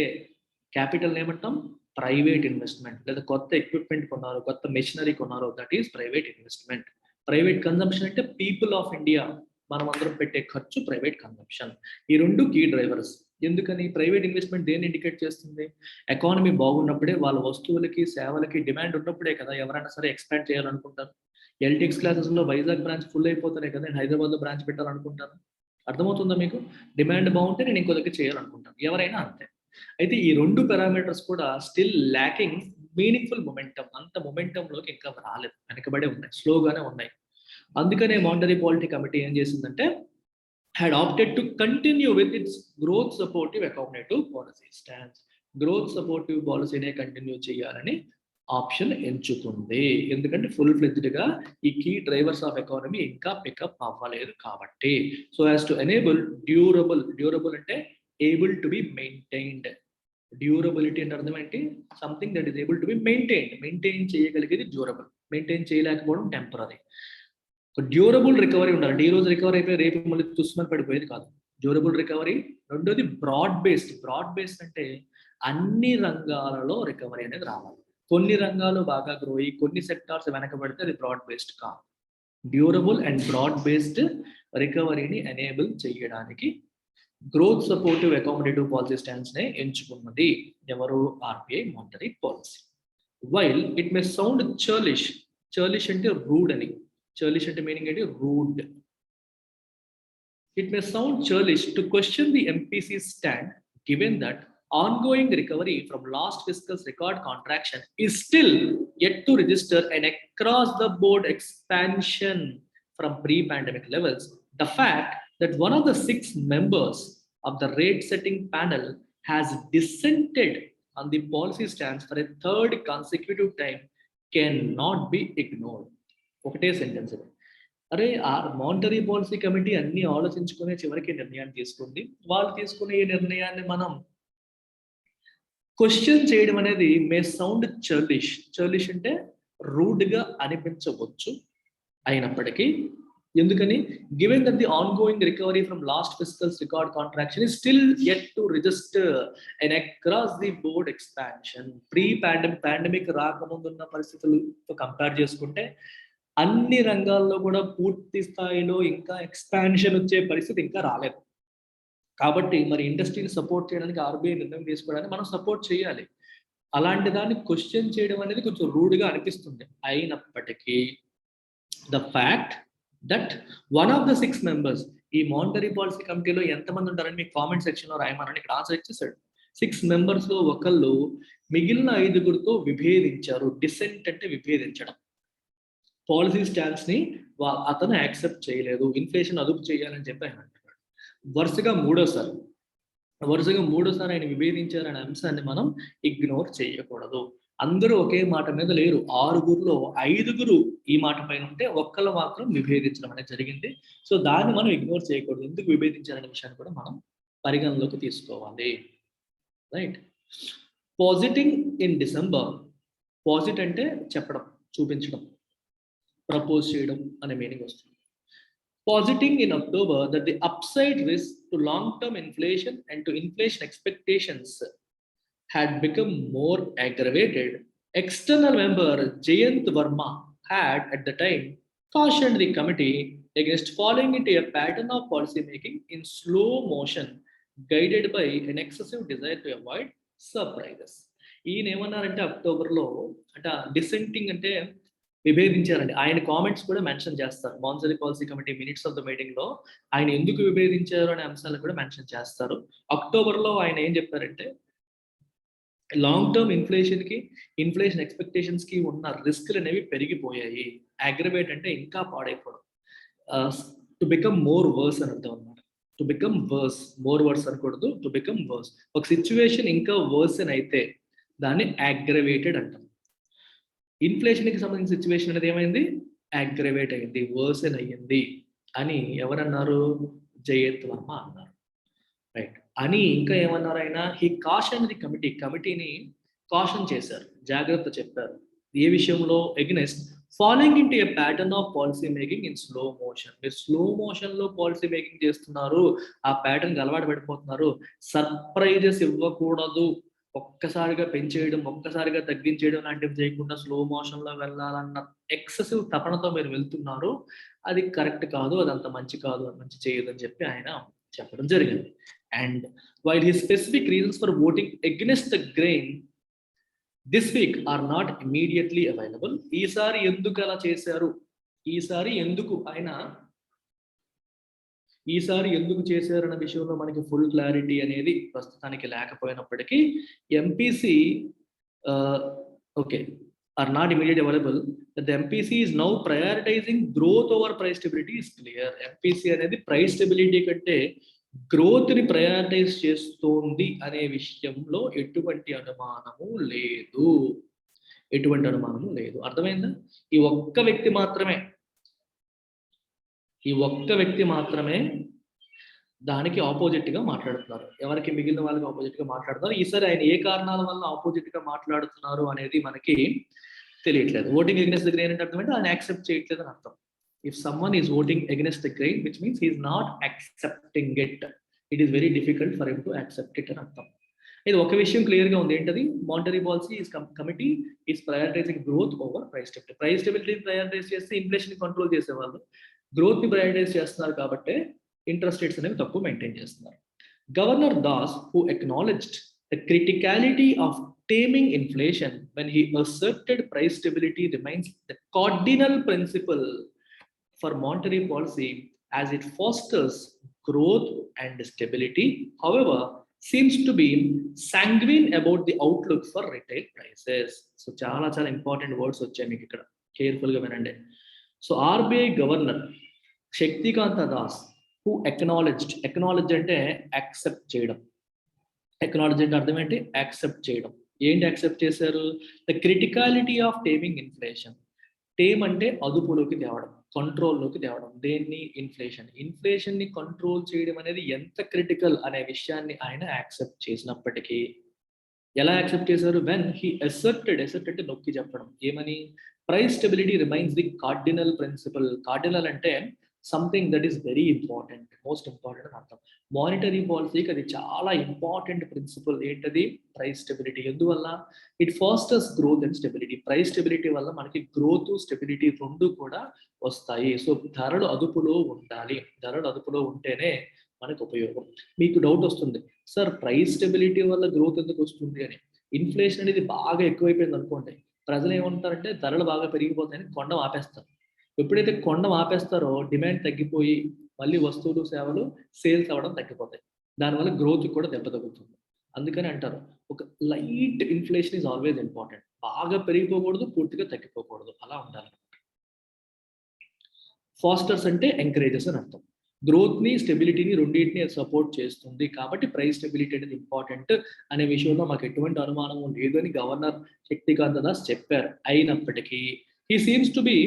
క్యాపిటల్ ఏమంటాం? Private investment. లేదా కొత్త ఎక్విప్మెంట్ కొన్నారు, కొత్త మెషినరీ కొన్నారు, that is private investment. Private consumption అంటే పీపుల్ ఆఫ్ ఇండియా, మనం అందరం పెట్టే ఖర్చు ప్రైవేట్ కన్జంప్షన్. ఈ రెండు కీ డ్రైవర్స్. ఎందుకని? ప్రైవేట్ ఇన్వెస్ట్మెంట్ దేన్ని ఇండికేట్ చేస్తుంది? ఎకానమీ బాగున్నప్పుడే, వాళ్ళ వస్తువులకి సేవలకి డిమాండ్ ఉన్నప్పుడే కదా ఎవరైనా సరే ఎక్స్పాండ్ చేయాలనుకుంటారు. ఎల్టీఎక్స్ క్లాసెస్ లో వైజాగ్ బ్రాంచ్ ఫుల్ అయిపోతానే కదా నేను హైదరాబాద్ లో బ్రాంచ్ పెట్టాలనుకుంటాను. అర్థమవుతుందా మీకు? డిమాండ్ బాగుంటే నేను ఇంకో దగ్గర చేయాలనుకుంటాను, ఎవరైనా అంతే. అయితే ఈ రెండు పారామీటర్స్ కూడా స్టిల్ ల్యాకింగ్ మీనింగ్ఫుల్ మొమెంటం. అంత మొమెంటంలోకి ఇంకా రాలేదు, వెనకబడే ఉన్నాయి, స్లోగానే ఉన్నాయి. అందుకనే మానిటరీ పాలిటీ కమిటీ ఏం చేసిందంటే had opted to continue with its growth supportive accommodative policy stance. Growth supportive పాలసీనే కంటిన్యూ చేయాలని ఆప్షన్ ఎంచుతుంది. ఎందుకంటే ఫుల్ ఫ్లెడ్జ్డ్గా ఈ కీ డ్రైవర్స్ ఆఫ్ ఎకానమీ ఇంకా పికప్ అవ్వలేదు కాబట్టి. So as to enable durable అంటే able to be maintained. Durability అంటే అర్థం ఏంటి? Something that is able to be maintain చేయగలిగేది డ్యూరబుల్, మెయింటైన్ చేయలేకపోవడం టెంపరీ. డ్యూరబుల్ రికవరీ ఉండాలి. ఈ రోజు రికవరీ అయిపోయి రేపు మళ్ళీ తుస్సుమని పడిపోయేది కాదు. Durable recovery. రెండోది బ్రాడ్ బేస్డ్ అంటే అన్ని రంగాలలో రికవరీ అనేది రావాలి. కొన్ని రంగాలు బాగా గ్రో అయ్యి కొన్ని సెక్టార్స్ వెనకబడితే అది బ్రాడ్ బేస్డ్ కాదు. డ్యూరబుల్ అండ్ బ్రాడ్ బేస్డ్ రికవరీని ఎనేబుల్ చేయడానికి growth supportive accommodative policy stance నే ఎంచుకున్నది ఎవరు? RBI monetary policy. While it may sound churlish అంటే రూడ్ అని. చర్లిష్ అంటే మీనింగ్ ఏంటి? Rude. It may sound churlish to question the MPC's stand, given that ongoing recovery from last fiscal's record contraction is still yet to register an across-the-board expansion from pre-pandemic levels. The fact that one of the 6 members of the rate-setting panel has dissented on the policy stance for a third consecutive time cannot be ignored. ఒకటే sentence ఇది. అరే ఆ monetary policy committee అన్ని ఆలోచించుకునే చివరికి నిర్ణయాన్ని తీసుకుంది. వాళ్ళు తీసుకునే ఈ నిర్ణయాన్ని మనం క్వశ్చన్ చేయడం అనేది మే సౌండ్ చర్లిష్ అంటే రూడ్ గా అనిపించవచ్చు. అయినప్పటికీ ఎందుకని? Given that the ongoing recovery from last fiscal's record contraction is still yet to register an across the board expansion. Pandemic రాకముందున్న పరిస్థితులతో కంపేర్ చేసుకుంటే అన్ని రంగాల్లో కూడా పూర్తి స్థాయిలో ఇంకా ఎక్స్పాన్షన్ వచ్చే పరిస్థితి ఇంకా రాలేదు. కాబట్టి మరి ఇండస్ట్రీని సపోర్ట్ చేయడానికి ఆర్బీఐ నిర్ణయం తీసుకోవడానికి మనం సపోర్ట్ చేయాలి. అలాంటి దాన్ని క్వశ్చన్ చేయడం అనేది కొంచెం రూడ్గా అనిపిస్తుంది. అయినప్పటికీ the fact that one of the 6 members, ఈ మానిటరీ పాలసీ కమిటీలో ఎంతమంది ఉంటారని మీకు కామెంట్ సెక్షన్లో రాయమని ఇక్కడ ఆన్సర్ ఇచ్చేసాడు. 6 మెంబర్స్ లో ఒకళ్ళు మిగిలిన 5గురితో విభేదించారు. డిసెంట్ అంటే విభేదించడం. పాలసీ స్టాండ్స్ ని అతను యాక్సెప్ట్ చేయలేదు. ఇన్ఫ్లేషన్ అదుపు చేయాలని చెప్పి ఆయన అంటున్నాడు. వరుసగా మూడోసారి ఆయన విభేదించారనే అంశాన్ని మనం ఇగ్నోర్ చేయకూడదు. అందరూ ఒకే మాట మీద లేరు. 6గురిలో 5గురు ఈ మాట పైన ఉంటే ఒక్కళ్ళు మాత్రం విభేదించడం అనేది జరిగింది. సో దాన్ని మనం ఇగ్నోర్ చేయకూడదు. ఎందుకు విభేదించారనే విషయాన్ని కూడా మనం పరిగణలోకి తీసుకోవాలి. Right. Positing in December. Posit అంటే చెప్పడం, చూపించడం, ప్రపోజ్ చేయడం అనే మీనింగ్ వస్తుంది. Positing in October that the upside risk to long term inflation and to inflation expectations had become more aggravated, external member Jayant Verma had at the time cautioned the committee against falling into a pattern of policy making in slow motion, guided by an excessive desire to avoid surprises. ఈయన ఏమన్నారంటే అక్టోబర్లో అంటే డిసెంటింగ్ అంటే విభేదించారండి. ఆయన comments కూడా mention చేస్తారు. Monetary policy committee minutes of the meeting లో ఆయన ఎందుకు విభేదించారు అనే అంశాలను కూడా మెన్షన్ చేస్తారు. అక్టోబర్లో ఆయన ఏం చెప్పారంటే లాంగ్ టర్మ్ ఇన్ఫ్లేషన్ ఎక్స్పెక్టేషన్స్ కి ఉన్న రిస్క్లు అనేవి పెరిగిపోయాయి. అగ్రవేట్ అంటే ఇంకా పాడైపోవడం. టు బికమ్ మోర్ వర్స్ అని అర్థం అనమాట. To become worse, more worse అనకూడదు, టు బికమ్ వర్స్. ఒక సిచ్యువేషన్ ఇంకా వర్స్ అని అయితే దాన్ని అగ్రవేటెడ్ అంటాం. ఇన్ఫ్లేషన్కి సంబంధించిన సిచ్యువేషన్ అనేది ఏమైంది? అగ్రవేట్ అయింది, వర్సన్ అయ్యింది అని ఎవరన్నారు? జయంత్ వర్మ అన్నారు. రైట్. అని ఇంకా ఏమన్నారు ఆయన? హీ కాషన్ ది కమిటీని కాషన్ చేశారు, జాగ్రత్త చెప్పారు. ఏ విషయంలో? Against following in to a pattern of policy making in slow motion. మీరు స్లో మోషన్ లో పాలసీ మేకింగ్ చేస్తున్నారు, ఆ ప్యాటర్న్ అలవాటు పడిపోతున్నారు. సర్ప్రైజెస్ ఇవ్వకూడదు. ఒక్కసారిగా పెంచేయడం, ఒక్కసారిగా తగ్గించేయడం లాంటివి చేయకుండా స్లో మోషన్ లో వెళ్ళాలన్న ఎక్సెసివ్ తపనతో మీరు వెళ్తున్నారు. అది కరెక్ట్ కాదు, అది అంత మంచి కాదు, అది మంచి చేయదు అని చెప్పి ఆయన చెప్పడం జరిగింది. And while his specific reasons for voting against the grain this week are not immediately available. ఈసారి ఎందుకు అలా చేశారు, ఈసారి ఎందుకు చేశారు అన్న విషయంలో మనకి ఫుల్ క్లారిటీ అనేది ప్రస్తుతానికి లేకపోయినప్పటికీ MPC are not immediately available. That the MPC is now prioritizing growth over price stability is clear. MPC అనేది ప్రైస్ స్టెబిలిటీ కంటే గ్రోత్ ని ప్రయారిటైజ్ చేస్తోంది అనే విషయంలో ఎటువంటి అనుమానము లేదు. ఎటువంటి అనుమానము లేదు. అర్థమైందా? ఈ ఒక్క వ్యక్తి మాత్రమే దానికి ఆపోజిట్ గా మాట్లాడుతున్నారు. ఎవరికి మిగిలిన వాళ్ళకి ఆపోజిట్ గా మాట్లాడుతున్నారు. ఈసారి ఆయన ఏ కారణాల వల్ల ఆపోజిట్ గా మాట్లాడుతున్నారు అనేది మనకి తెలియట్లేదు. ఓటింగ్ అగైన్స్ట్ ద గ్రెయిన్ అంటే అర్థం అంటే ఆయన యాక్సెప్ట్ చేయట్లేదు అని అర్థం. If someone is voting against the grain which means he is not accepting it, it is very difficult for him to accept it అని అర్థం. ఇది ఒక విషయం క్లియర్ గా ఉంది. ఏంటది? Monetary policy committee is prioritising growth over price stability. Price స్టెబిలిటీని prioritise చేస్తే ఇన్ఫ్లేషన్ కంట్రోల్ చేసేవాళ్ళు గ్రోత్ ని ప్రయారిటైజ్ చేస్తున్నారు కాబట్టి ఇంట్రెస్ట్ రేట్స్ అనేవి తక్కువ మెయింటైన్ చేస్తున్నారు. Governor Das who acknowledged the criticality of taming inflation when he asserted price stability remains the cardinal principle for monetary policy as it fosters growth and stability. However, seems to be sanguine about the outlook for retail prices. So చాలా important words వచ్చాయి మీకు ఇక్కడ, careful గా వినండి. So RBI governor Shaktikanta Das who acknowledge అంటే accept చేయడం. Acknowledge అంటే అర్థం ఏంటి? యాక్సెప్ట్ చేయడం. ఏంటి యాక్సెప్ట్ చేశారు? The criticality of taming inflation. Tame అంటే అదుపులోకి తేవడం, కంట్రోల్లోకి తేవడం. దేన్ని? ఇన్ఫ్లేషన్ ని కంట్రోల్ చేయడం అనేది ఎంత క్రిటికల్ అనే విషయాన్ని ఆయన యాక్సెప్ట్ చేసినప్పటికీ, ఎలా యాక్సెప్ట్ చేశారు? వెన్ హీ అసర్టెడ్ అంటే నొక్కి చెప్పడం. ఏమని? Price stability remains the cardinal principle. Cardinal అంటే something that is very important, most important అని అర్థం. మానిటరీ పాలసీకి అది చాలా ఇంపార్టెంట్ ప్రిన్సిపల్. ఏంటది? Price stability. ఎందువల్ల? It fosters growth and stability. Price stability వల్ల మనకి గ్రోత్, స్టెబిలిటీ రెండు కూడా వస్తాయి. సో ధరలు అదుపులో ఉండాలి. ధరలు అదుపులో ఉంటేనే మనకు ఉపయోగం. మీకు డౌట్ వస్తుంది, సార్ ప్రైస్ స్టెబిలిటీ వల్ల గ్రోత్ ఎందుకు వస్తుంది అని. ఇన్ఫ్లేషన్ అనేది బాగా ఎక్కువైపోయింది అనుకోండి, ప్రజలు ఏమంటారంటే ధరలు బాగా పెరిగిపోతాయని కొండం ఆపేస్తారు. ఎప్పుడైతే కొండం ఆపేస్తారో డిమాండ్ తగ్గిపోయి మళ్ళీ వస్తువులు, సేవలు సేల్స్ అవ్వడం తగ్గిపోతాయి. దానివల్ల గ్రోత్ కూడా దెబ్బ తగ్గుతుంది. అందుకని అంటారు ఒక light inflation is always important. బాగా పెరిగిపోకూడదు, పూర్తిగా తగ్గిపోకూడదు, అలా ఉండాలి. ఫాస్టర్స్ అంటే ఎంకరేజెస్ అని అర్థం. గ్రోత్ ని, స్టెబిలిటీని రెండింటిని సపోర్ట్ చేస్తుంది. కాబట్టి ప్రైస్ స్టెబిలిటీ అనేది ఇంపార్టెంట్ అనే విషయంలో మాకు ఎటువంటి అనుమానం లేదని గవర్నర్ శక్తికాంత దాస్ చెప్పారు. అయినప్పటికీ he seems to be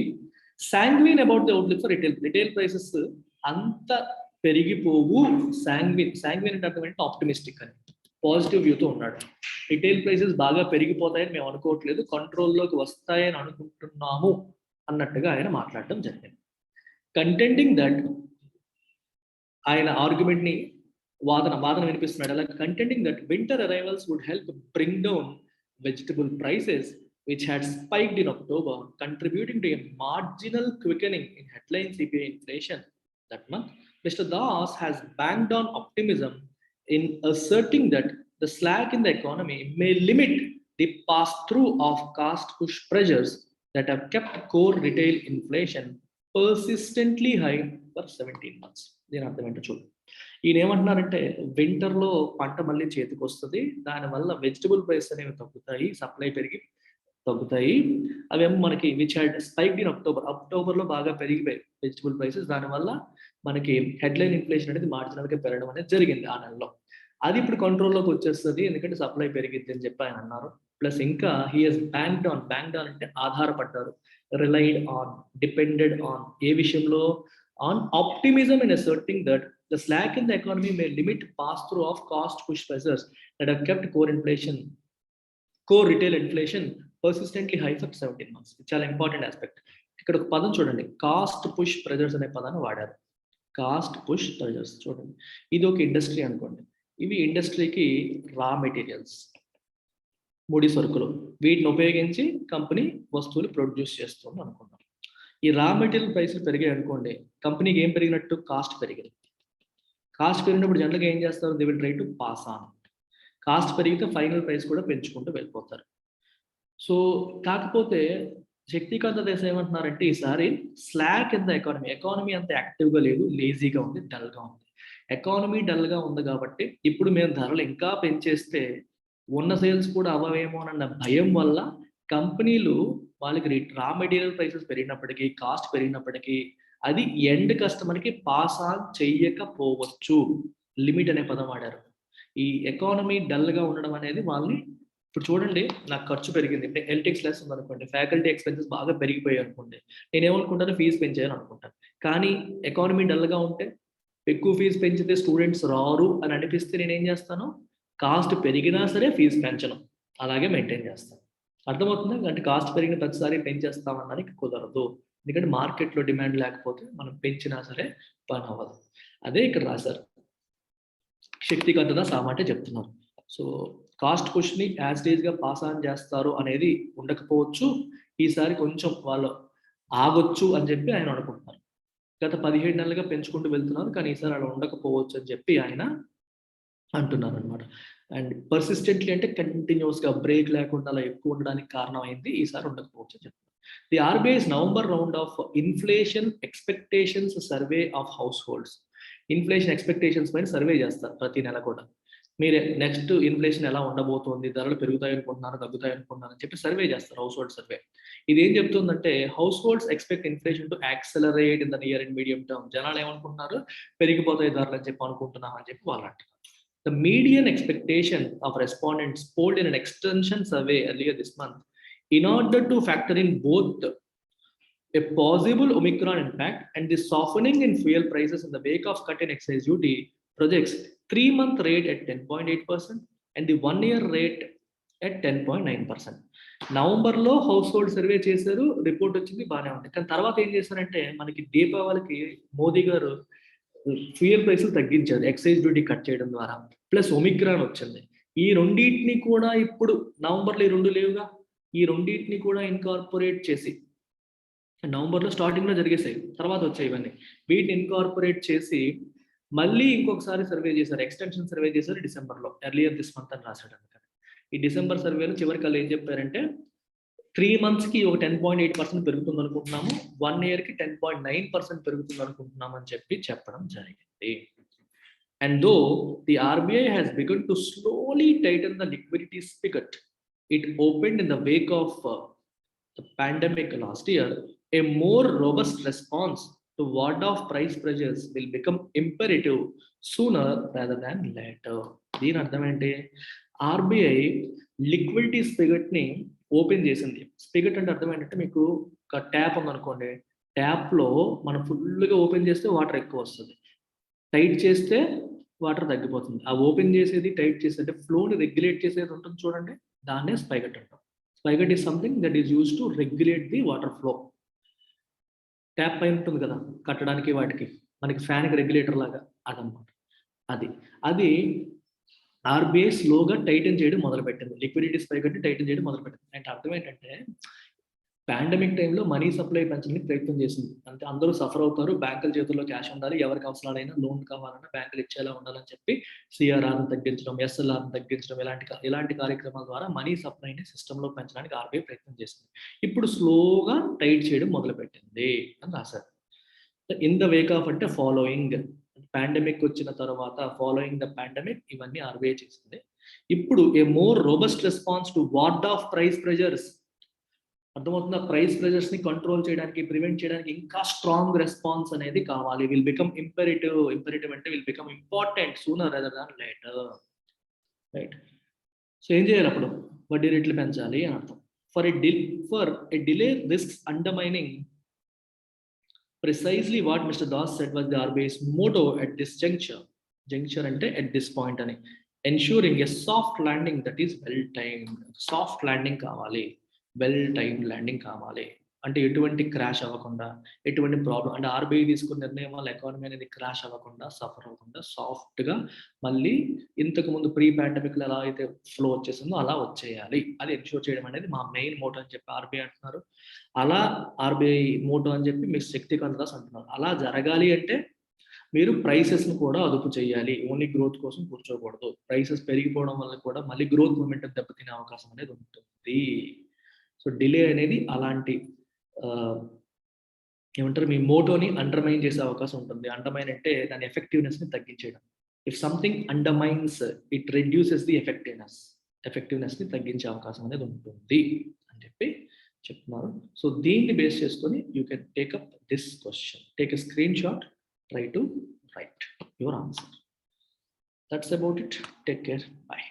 sanguine about the outlook for retail prices అంత పెరిగిపోవు. sanguine అంటే అర్థం ఏంటంటే ఆప్టిమిస్టిక్ అని, పాజిటివ్ వ్యూతో ఉన్నాడు. రిటైల్ ప్రైసెస్ బాగా పెరిగిపోతాయని మేము అనుకోవట్లేదు, కంట్రోల్లోకి వస్తాయని అనుకుంటున్నాము అన్నట్టుగా ఆయన మాట్లాడటం జరిగింది. కంటెండింగ్ దట్, ఆయన ఆర్గ్యుమెంట్ ని వాదన వినిపిస్తున్నాడు. అలా contending that winter arrivals would help bring down vegetable prices which had spiked in October, contributing to a marginal quickening in headline CPI inflation that month. Mr. Das has banked on optimism in asserting that the slack in the economy may limit the pass-through of cost push pressures that have kept core retail inflation persistently high for 17 months. దీని అర్థం ఏంటో చూడండి. ఈయన ఏమంటున్నారంటే వింటర్లో పంట మళ్ళీ చేతికి వస్తుంది, దానివల్ల వెజిటబుల్ ప్రైస్ అనేవి తగ్గుతాయి, సప్లై పెరిగి తగ్గుతాయి. అవేమో మనకి విచ్ హ్యాడ్ స్పైక్డ్ ఇన్ అక్టోబర్లో బాగా పెరిగిపోయాయి వెజిటబుల్ ప్రైసెస్. దానివల్ల మనకి హెడ్లైన్ ఇన్ఫ్లేషన్ అనేది మార్జినల్గా పెరగడం అనేది జరిగింది ఆ నెలలో. అది ఇప్పుడు కంట్రోల్లోకి వచ్చేస్తుంది, ఎందుకంటే సప్లై పెరిగింది అని చెప్పి ఆయన అన్నారు. ప్లస్ ఇంకా హీ హెస్ బ్యాంక్డ్ ఆన్ అంటే ఆధారపడ్డారు, రిలైడ్ ఆన్, డిపెండెడ్ ఆన్. ఏ విషయంలో? On optimism in asserting that the slack in the economy may limit pass through of cost push pressures that have kept core retail inflation persistently high for 17 months. ఇది చాలా important aspect. ఇక్కడ ఒక పదం చూడండి, cost push pressures అనే పదాన్ని వాడారు. Cost push pressures చూడండి, ఇది ఒక ఇండస్ట్రీ అనుకోండి. ఇవి ఇండస్ట్రీకి రా మెటీరియల్స్, ముడి సరుకులు, వీటిని ఉపయోగించి కంపెనీ వస్తువులు ప్రొడ్యూస్ చేస్తుంది అనుకుంటాం. ఈ రా మెటీరియల్ ప్రైస్లు పెరిగాయి అనుకోండి, కంపెనీకి ఏం పెరిగినట్టు? కాస్ట్ పెరిగింది. కాస్ట్ పెరిగినప్పుడు జనరల్గా ఏం చేస్తారు? They will try to pass on. Cost పెరిగితే ఫైనల్ ప్రైస్ కూడా పెంచుకుంటూ వెళ్ళిపోతారు. సో కాకపోతే శక్తికాంత దేశం ఏమంటున్నారంటే ఈసారి స్లాక్ ఇన్ ద ఎకానమీ అంత యాక్టివ్గా లేదు, లేజీగా ఉంది, డల్గా ఉంది. ఎకానమీ డల్గా ఉంది కాబట్టి ఇప్పుడు మేము ధరలు ఇంకా పెంచేస్తే ఉన్న సేల్స్ కూడా అవ్వవేమోనన్న భయం వల్ల కంపెనీలు వాళ్ళకి రా మెటీరియల్ ప్రైసెస్ పెరిగినప్పటికీ, కాస్ట్ పెరిగినప్పటికీ అది ఎండ్ కస్టమర్కి పాస్ ఆన్ చెయ్యకపోవచ్చు. లిమిట్ అనే పదం వాడారు. ఈ ఎకానమీ డల్గా ఉండడం అనేది వాళ్ళని ఇప్పుడు చూడండి, నాకు ఖర్చు పెరిగింది. ఇప్పుడు ఎల్టిక్స్ లెస్ ఉందనుకోండి, ఫ్యాకల్టీ ఎక్స్పెన్సెస్ బాగా పెరిగిపోయాయి అనుకోండి, నేనేమనుకుంటాను, ఫీజు పెంచేయాలి అనుకుంటాను. కానీ ఎకానమీ డల్గా ఉంటే, ఎక్కువ ఫీజు పెంచితే స్టూడెంట్స్ రారు అని అనిపిస్తే నేనేం చేస్తాను, కాస్ట్ పెరిగినా సరే ఫీజు పెంచను, అలాగే మెయింటైన్ చేస్తాను. అర్థమవుతుందా? అంటే కాస్ట్ పెరిగిన ప్రతిసారి పెంచేస్తామనడానికి కుదరదు. ఎందుకంటే మార్కెట్లో డిమాండ్ లేకపోతే మనం పెంచినా సరే పని అవ్వదు. అదే ఇక్కడ రాశారు, శక్తిగతత సామాటే చెప్తున్నారు. సో కాస్ట్ క్వశ్చన్ని యాజ్ గా పాస్ ఆన్ చేస్తారు అనేది ఉండకపోవచ్చు. ఈసారి కొంచెం వాళ్ళు ఆగొచ్చు అని చెప్పి ఆయన అనుకుంటున్నారు. గత 17 నెలలుగా పెంచుకుంటూ వెళ్తున్నారు, కానీ ఈసారి అలా ఉండకపోవచ్చు అని చెప్పి ఆయన అంటున్నారు అనమాట. అండ్ పర్సిస్టెంట్లీ అంటే కంటిన్యూస్గా బ్రేక్ లేకుండా అలా ఎక్కువ ఉండడానికి కారణం అయింది, ఈసారి ఉండకపోవచ్చు అని చెప్తున్నారు. The RBI's November round of inflation expectations survey of house holds. Inflation expectations పైన సర్వే చేస్తారు ప్రతి నెల కూడా. మీరు నెక్స్ట్ ఇన్ఫ్లేషన్ ఎలా ఉండబోతోంది, ధరలు పెరుగుతాయి అనుకుంటున్నారు, తగ్గుతాయి అనుకుంటున్నారు అని చెప్పి సర్వే చేస్తారు, హౌస్ హోల్డ్ సర్వే. ఇది ఏం చెప్తుందంటే, house holds expect inflation to accelerate in the near and medium term. జనాలు ఏమనుకుంటున్నారు, పెరిగిపోతాయి ధరలు అని చెప్పి అనుకుంటున్నాం అని చెప్పి వాళ్ళు అంటారు. The median expectation of respondents polled in an extension survey earlier this month, in order to factor in both a possible Omicron impact and the softening in fuel prices in the wake of cut in excise duty, projects 3-month rate at 10.8% and the 1-year rate at 10.9%. నవంబర్లో house hold survey చేశారు, report వచ్చింది, బాగానే ఉంది. కానీ తర్వాత ఏం చేశారంటే, మనకి దీపావళికి మోదీ గారు ఫ్యూయల్ ప్రైసులు తగ్గించారు ఎక్సైజ్ డ్యూటీ కట్ చేయడం ద్వారా, ప్లస్ ఒమిక్రాన్ వచ్చింది. ఈ రెండింటిని కూడా ఇప్పుడు నవంబర్లో, ఈ రెండు లేవుగా, ఈ రెండింటిని కూడా ఇన్కార్పొరేట్ చేసి, నవంబర్లో స్టార్టింగ్లో జరిగేసాయి, తర్వాత వచ్చాయి ఇవన్నీ, వీటిని ఇన్కార్పొరేట్ చేసి మళ్ళీ ఇంకొకసారి సర్వే చేశారు, ఎక్స్టెన్షన్ సర్వే చేశారు డిసెంబర్లో, ఎర్లియర్ దిస్ మంత్ అని రాశాడు. అందుకని ఈ డిసెంబర్ సర్వేలో చివరికి వాళ్ళు ఏం చెప్పారంటే, 3 monthsకి ఒక 10.8% పెరుగుతుంది అనుకుంటున్నాము, 1 yearకి 10.9% పెరుగుతుంది అనుకుంటున్నాము అని చెప్పి చెప్పడం జరిగింది. And though the RBI has begun to slowly tighten the liquidity spigot, it opened in the wake of the pandemic last year, a more robust response to ward off price pressures will become imperative sooner rather than later. దీని అర్థం ఏంటి, RBI liquidity స్పిగట్ని open చేసింది. స్పిగట్ అంటే అర్థం ఏంటంటే, మీకు ఒక tap ఉందనుకోండి, ట్యాప్లో మనం ఫుల్గా ఓపెన్ చేస్తే వాటర్ ఎక్కువ వస్తుంది, టైట్ చేస్తే వాటర్ తగ్గిపోతుంది. ఆ ఓపెన్ చేసేది, టైట్ చేసేది, అంటే ఫ్లోని రెగ్యులేట్ చేసేది ఉంటుంది చూడండి, దాన్నే స్పైగట్ అంటాం. Spigot is something that is use to regulate the water flow. Tap పైన ఉంటుంది కదా కట్టడానికి, వాటికి మనకి ఫ్యాన్కి రెగ్యులేటర్ లాగా, అదనమాట. అది ఆర్బీఐ స్లోగా టైటన్ చేయడం మొదలుపెట్టింది, లిక్విడిటీ స్పైగట్ టైటన్ చేయడం మొదలుపెట్టింది. అంటే అర్థం ఏంటంటే, పాండమిక్ టైంలో మనీ సప్లై పెంచడానికి ప్రయత్నం చేసింది. అంటే అందరూ సఫర్ అవుతారు, బ్యాంకుల చేతుల్లో క్యాష్ ఉండాలి, ఎవరికి అవసరాలైనా లోన్ కావాలన్నా బ్యాంకులు ఇచ్చేలా ఉండాలని చెప్పి సిఆర్ఆర్ని తగ్గించడం, ఎస్ఎల్ఆర్ని తగ్గించడం, ఇలాంటి కార్యక్రమాల ద్వారా మనీ సప్లైని సిస్టంలో పెంచడానికి ఆర్బీఐ ప్రయత్నం చేసింది. ఇప్పుడు స్లోగా టైట్ చేయడం మొదలుపెట్టింది అని రాశారు. ఇన్ ద వేక్ ఆఫ్ అంటే ఫాలోయింగ్, పాండమిక్ వచ్చిన తర్వాత, ఫాలోయింగ్ ద పాండమిక్, ఇవన్నీ ఆర్బీఐ చేసింది. ఇప్పుడు ఏ more robust response to ward of price pressures. అర్థమవుతుందా, ప్రైస్ ప్రెజర్స్ ని కంట్రోల్ చేయడానికి, ప్రివెంట్ చేయడానికి ఇంకా స్ట్రాంగ్ రెస్పాన్స్ అనేది కావాలి. విల్ బికమ్ ఇంపెరిటివ్ అంటే will become important sooner rather than later, right? So ఏం చేయాలి అప్పుడు, వడ్డీ రేట్లు పెంచాలి అని అర్థం. For a delay risks undermining precisely what Mr. Das said was the RBI's motto at this juncture. Juncture ante at this point ani, ensuring a soft landing that is well timed. Soft landing కావాలి, well timed landing కావాలి. అంటే ఎటువంటి crash అవ్వకుండా, ఎటువంటి problem, అంటే RBI తీసుకున్న నిర్ణయం వల్ల ఎకానమీ అనేది క్రాష్ అవ్వకుండా, సఫర్ అవ్వకుండా, సాఫ్ట్గా మళ్ళీ ఇంతకు ముందు ప్రీ పాండమిక్లో ఎలా అయితే ఫ్లో వచ్చేసిందో అలా వచ్చేయాలి, అది ఎన్షూర్ చేయడం అనేది మా మెయిన్ మోటో అని చెప్పి ఆర్బీఐ అంటున్నారు. అలా ఆర్బీఐ మోటో అని చెప్పి మీ శక్తికాంత్ దాస్ అంటున్నారు. అలా జరగాలి అంటే మీరు ప్రైసెస్ని కూడా అదుపు చేయాలి, ఓన్లీ గ్రోత్ కోసం కూర్చోకూడదు. ప్రైసెస్ పెరిగిపోవడం వల్ల కూడా మళ్ళీ గ్రోత్ మూమెంటం దెబ్బతినే అవకాశం అనేది ఉంటుంది. సో డిలే అనేది అలాంటి ఏమంటారు, మీ మోటోని అండర్మైన్ చేసే అవకాశం ఉంటుంది. అండర్మైన్ అంటే దాని ఎఫెక్టివ్నెస్ని తగ్గించేయడం. If something undermines it reduces the ఎఫెక్టివ్నెస్ని తగ్గించే అవకాశం అనేది ఉంటుంది అని చెప్పి చెప్తున్నారు. సో దీన్ని బేస్ చేసుకొని you can take up this question, take a screen shot, try to write your answer. That's about it. Take care. Bye.